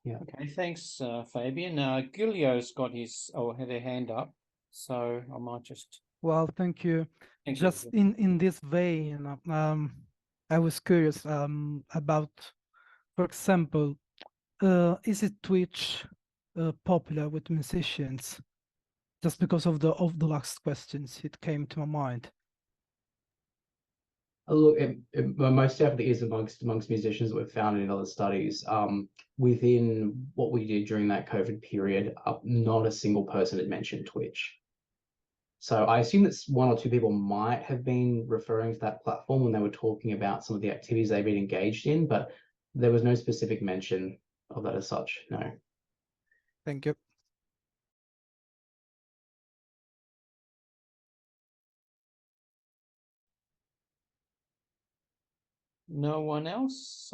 Yeah. Okay, thanks, Fabian. Giulio's got his, had their hand up, so I might just. Well, thank you. Thank Just you. in this vein, I was curious about, for example, is it Twitch popular with musicians? Just because of the last questions, it came to my mind. Look, it most definitely is amongst musicians that we've found in other studies. Within what we did during that COVID period, not a single person had mentioned Twitch. So I assume that one or two people might have been referring to that platform when they were talking about some of the activities they've been engaged in, but there was no specific mention of that as such, no. Thank you. No one else?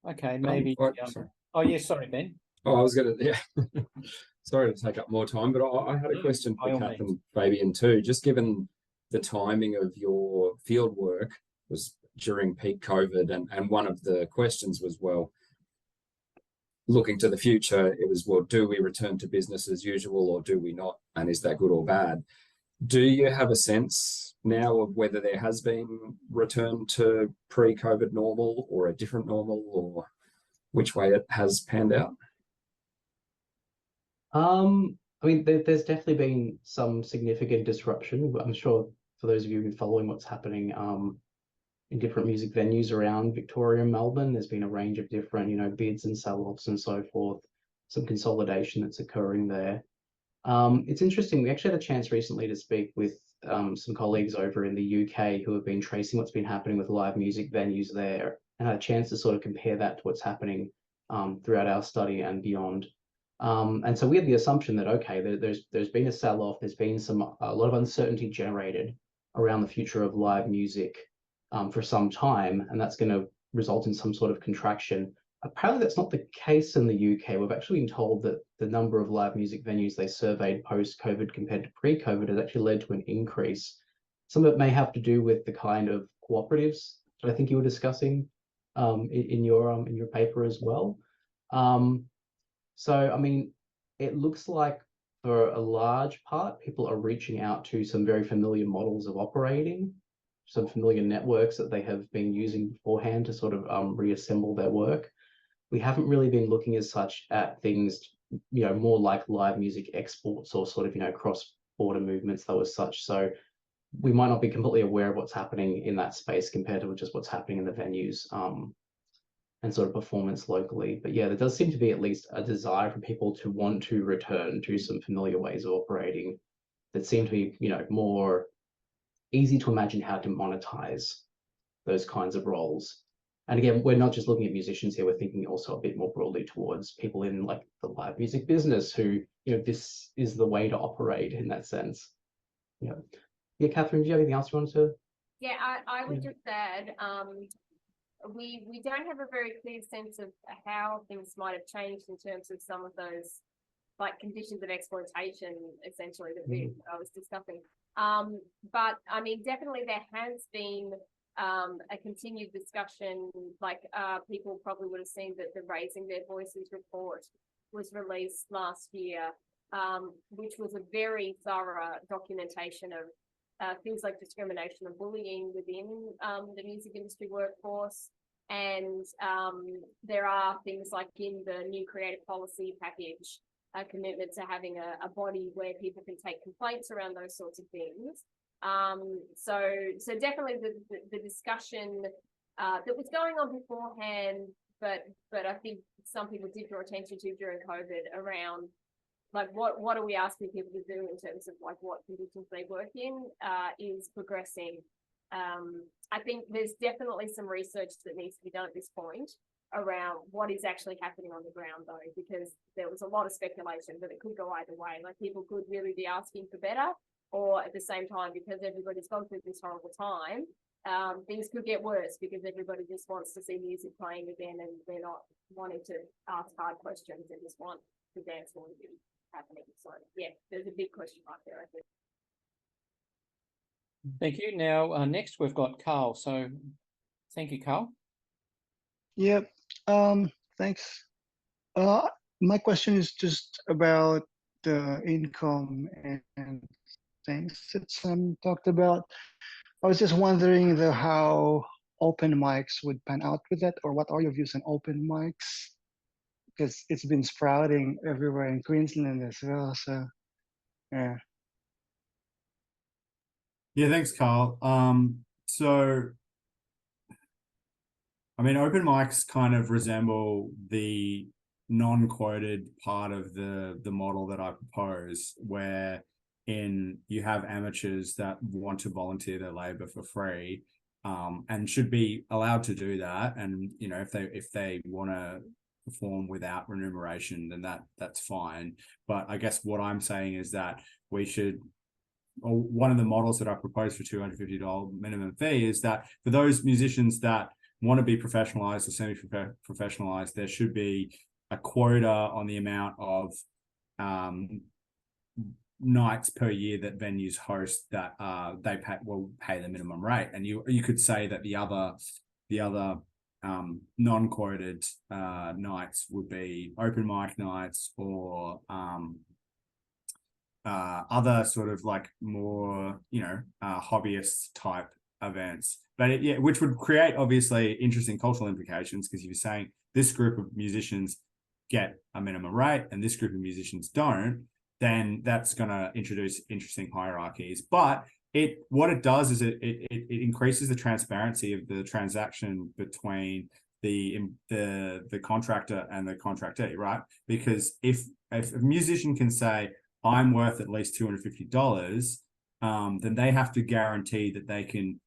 Okay, maybe. Sorry. Oh, yes, sorry, Ben. Oh, I was going to, yeah. Sorry to take up more time, but I had a question by for all Kath means. and Fabian too. Just given the timing of your field work was during peak COVID, and one of the questions was, well, looking to the future, it was, well, do we return to business as usual or do we not? And is that good or bad? Do you have a sense now of whether there has been return to pre-COVID normal or a different normal, or which way it has panned out? I mean, there's definitely been some significant disruption. I'm sure for those of you who've been following what's happening in different music venues around Victoria and Melbourne, there's been a range of different, bids and sell-offs and so forth, some consolidation that's occurring there. It's interesting. We actually had a chance recently to speak with some colleagues over in the UK who have been tracing what's been happening with live music venues there, and had a chance to sort of compare that to what's happening throughout our study and beyond. And so we had the assumption that, okay, there's been a sell-off, there's been a lot of uncertainty generated around the future of live music for some time, and that's going to result in some sort of contraction. Apparently that's not the case in the UK. We've actually been told that the number of live music venues they surveyed post-COVID compared to pre-COVID has actually led to an increase. Some of it may have to do with the kind of cooperatives that I think you were discussing in your paper as well. So, I mean, it looks like for a large part, people are reaching out to some very familiar models of operating, some familiar networks that they have been using beforehand to sort of reassemble their work. We haven't really been looking as such at things, more like live music exports or sort of, cross-border movements though as such. So we might not be completely aware of what's happening in that space compared to just what's happening in the venues and sort of performance locally. But yeah, there does seem to be at least a desire for people to want to return to some familiar ways of operating that seem to be, more easy to imagine how to monetize those kinds of roles. And again, we're not just looking at musicians here, we're thinking also a bit more broadly towards people in like the live music business who, this is the way to operate in that sense. Yeah. Yeah, Catherine, do you have anything else you wanted to? Yeah, I would just add, we don't have a very clear sense of how things might have changed in terms of some of those like conditions of exploitation essentially that I was discussing. But I mean, definitely there has been a continued discussion, like people probably would have seen that the Raising Their Voices report was released last year, which was a very thorough documentation of things like discrimination and bullying within the music industry workforce. And there are things like in the new creative policy package, a commitment to having a body where people can take complaints around those sorts of things. So definitely the discussion that was going on beforehand, but I think some people did draw attention to during COVID around like what are we asking people to do in terms of like what conditions they work in is progressing. I think there's definitely some research that needs to be done at this point around what is actually happening on the ground though, because there was a lot of speculation that it could go either way. Like people could really be asking for better, or at the same time, because everybody's gone through this horrible time, things could get worse because everybody just wants to see music playing again and they're not wanting to ask hard questions and just want the dance floor to be happening. So yeah, there's a big question mark there, I think. Thank you. Now, next we've got Carl. So thank you, Carl. Yep. Thanks. My question is just about the income and things that Sam talked about. I was just wondering how open mics would pan out with that, or what are your views on open mics? Because it's been sprouting everywhere in Queensland as well. So, yeah. Yeah, thanks, Carl. So, I mean, open mics kind of resemble the non-quoted part of the model that I propose, where you have amateurs that want to volunteer their labor for free, and should be allowed to do that. And if they want to perform without remuneration, then that's fine. But I guess what I'm saying is that we should. One of the models that I propose for $250 minimum fee is that for those musicians that want to be professionalized or semi-professionalized, there should be a quota on the amount of nights per year that venues host that they will pay the minimum rate. And you could say that the other non-quoted nights would be open mic nights or other sort of like more, hobbyist type events, but which would create obviously interesting cultural implications, because if you're saying this group of musicians get a minimum rate and this group of musicians don't, then that's going to introduce interesting hierarchies. But what it does is it increases the transparency of the transaction between the contractor and the contractee, right? Because if a musician can say, I'm worth at least $250, then they have to guarantee that they can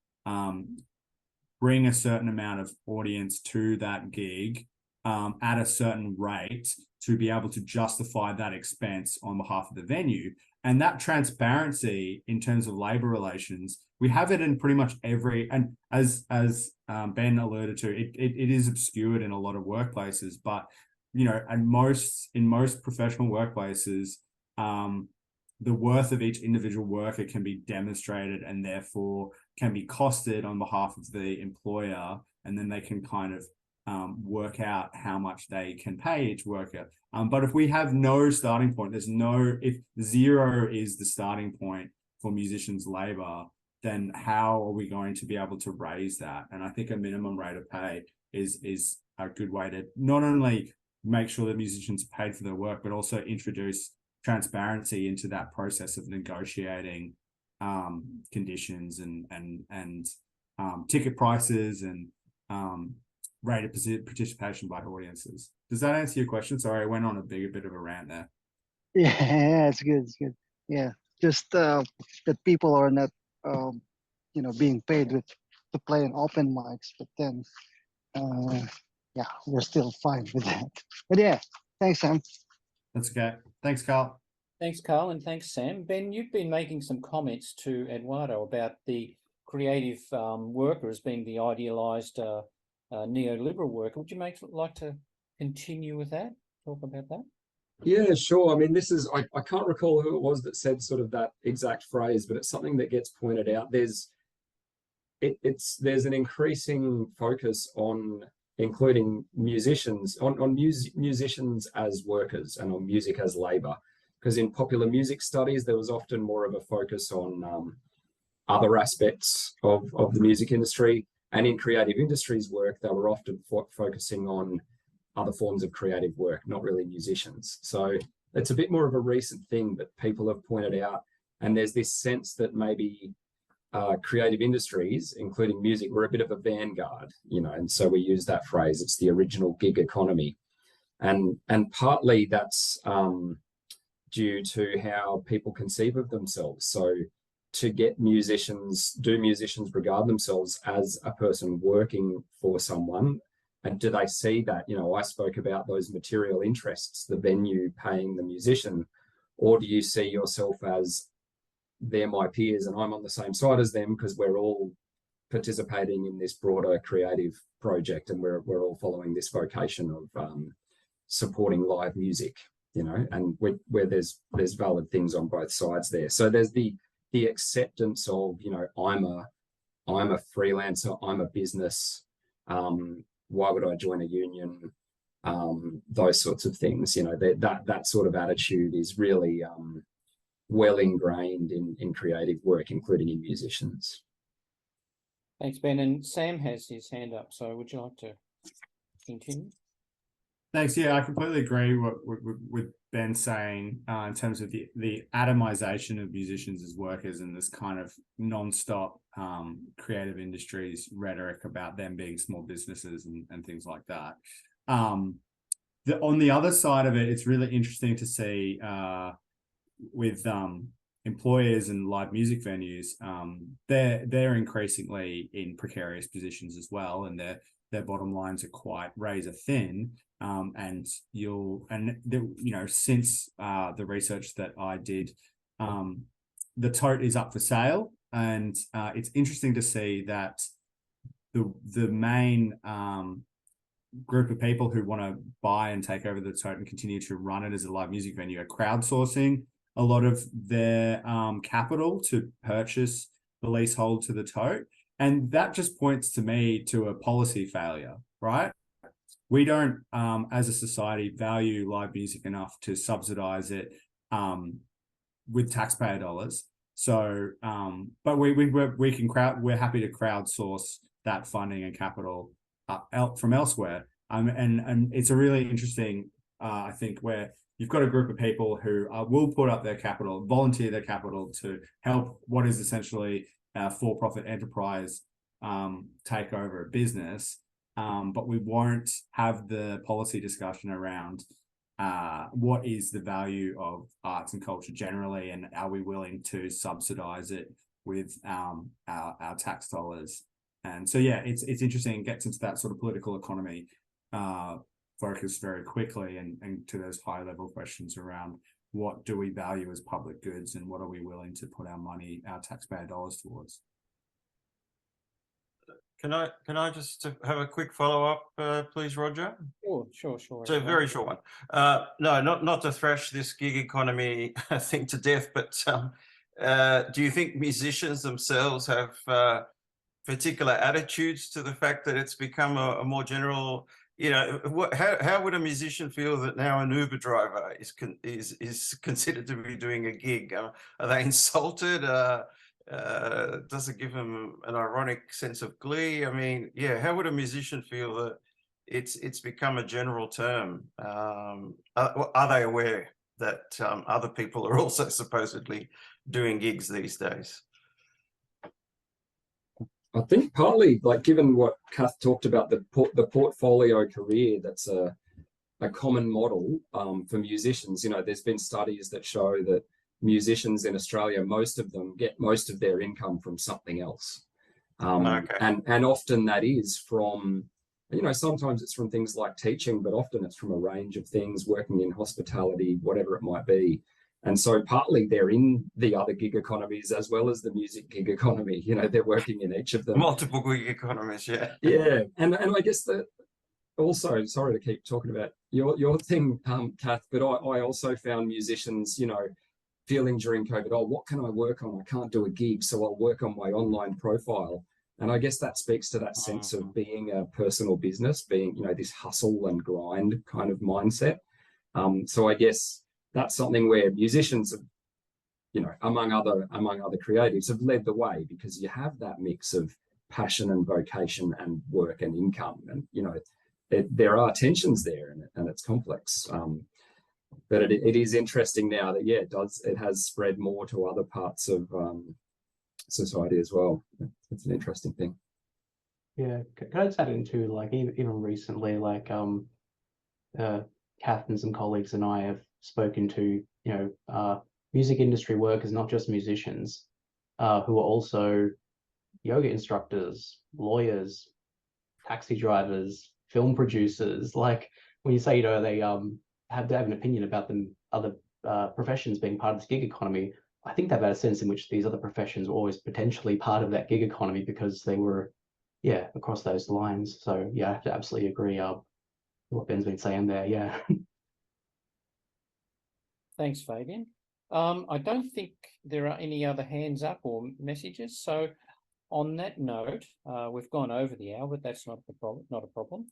bring a certain amount of audience to that gig at a certain rate to be able to justify that expense on behalf of the venue. And that transparency in terms of labor relations, we have it in pretty much every, and as Ben alluded to, it is obscured in a lot of workplaces, but in most professional workplaces, the worth of each individual worker can be demonstrated and therefore can be costed on behalf of the employer, and then they can kind of work out how much they can pay each worker. But if we have no starting point, if zero is the starting point for musicians' labor, then how are we going to be able to raise that? And I think a minimum rate of pay is a good way to not only make sure that musicians are paid for their work, but also introduce transparency into that process of negotiating conditions and ticket prices and rate of participation by audiences. Does that answer your question? Sorry, I went on a bit of a rant there. Yeah, it's good. It's good. Yeah, just that people are not, being paid to play in open mics, but then, yeah, we're still fine with that. But yeah, thanks, Sam. That's okay. Thanks, Carl. Thanks, Carl, and thanks, Sam. Ben, you've been making some comments to Eduardo about the creative worker as being the idealised neoliberal worker. Would you like to continue with that? Talk about that? Yeah, sure. I mean, I can't recall who it was that said sort of that exact phrase, but it's something that gets pointed out. There's an increasing focus on including musicians, on musicians as workers and on music as labor. Because in popular music studies, there was often more of a focus on other aspects of the music industry. And in creative industries work, they were often focusing on other forms of creative work, not really musicians. So it's a bit more of a recent thing that people have pointed out. And there's this sense that maybe creative industries, including music, were a bit of a vanguard, and so we use that phrase. It's the original gig economy. And partly that's due to how people conceive of themselves. So do musicians regard themselves as a person working for someone? And do they see that, I spoke about those material interests, the venue paying the musician, or do you see yourself as they're my peers and I'm on the same side as them because we're all participating in this broader creative project and we're all following this vocation of supporting live music, and where there's valid things on both sides there. So there's the acceptance of, I'm a freelancer, I'm a business, why would I join a union? Those sorts of things, that sort of attitude is really well ingrained in creative work, including in musicians. Thanks, Ben. And Sam has his hand up, so would you like to continue? Thanks. Yeah, I completely agree with Ben saying in terms of the atomization of musicians as workers and this kind of non-stop creative industries rhetoric about them being small businesses and things like that. On the other side of it, it's really interesting to see with employers and live music venues, they're increasingly in precarious positions as well, and their bottom lines are quite razor thin. Since the research that I did, the tote is up for sale, and it's interesting to see that the main group of people who want to buy and take over the tote and continue to run it as a live music venue are crowdsourcing a lot of their capital to purchase the leasehold to the tote. And that just points to me to a policy failure, right? We don't, as a society, value live music enough to subsidize it with taxpayer dollars. So, but we're happy to crowdsource that funding and capital from elsewhere. And it's a really interesting, I think, where you've got a group of people who will put up their capital, volunteer their capital to help what is essentially a for-profit enterprise take over a business. But we won't have the policy discussion around what is the value of arts and culture generally, and are we willing to subsidize it with our tax dollars? And so, yeah, it's interesting. It gets into that sort of political economy focus very quickly, and to those high level questions around what do we value as public goods and what are we willing to put our money, our taxpayer dollars towards. Can I just have a quick follow-up, please, Roger? Sure. It's a very short one. No, not to thrash this gig economy thing to death, but do you think musicians themselves have particular attitudes to the fact that it's become a more general, how would a musician feel that now an Uber driver is considered to be doing a gig? Are they insulted? Does it give them an ironic sense of glee? I mean, yeah, how would a musician feel that it's become a general term? Are they aware that other people are also supposedly doing gigs these days? I think partly, like, given what Kath talked about, the portfolio career, that's a common model for musicians. There's been studies that show that musicians in Australia, most of them get most of their income from something else. Okay. And often that is from, sometimes it's from things like teaching, but often it's from a range of things, working in hospitality, whatever it might be. And so partly they're in the other gig economies as well as the music gig economy. They're working in each of them. Multiple gig economies, yeah. Yeah. And I guess that also, sorry to keep talking about your thing, Kath, but I also found musicians, feeling during COVID, what can I work on? I can't do a gig, so I'll work on my online profile. And I guess that speaks to that sense of being a personal business, being, this hustle and grind kind of mindset. So I guess that's something where musicians have, among other creatives, have led the way, because you have that mix of passion and vocation and work and income. And, there are tensions there, and it's complex. But it is interesting now that, it has spread more to other parts of society as well. It's an interesting thing. Yeah, can I just add into, like, even recently, like Kath and some colleagues and I have spoken to, music industry workers, not just musicians, who are also yoga instructors, lawyers, taxi drivers, film producers. Like, when you say, they have to have an opinion about them, other professions being part of this gig economy, I think they've had a sense in which these other professions were always potentially part of that gig economy because they were, across those lines. So yeah, I have to absolutely agree what Ben's been saying there. Yeah. Thanks, Fabian. I don't think there are any other hands up or messages. So on that note, we've gone over the hour, but that's not a problem.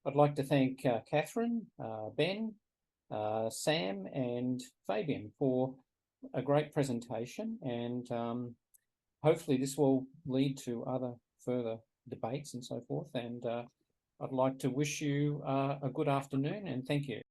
I'd like to thank Catherine, Ben, Sam and Fabian for a great presentation, and hopefully this will lead to other further debates and so forth. And I'd like to wish you a good afternoon, and thank you.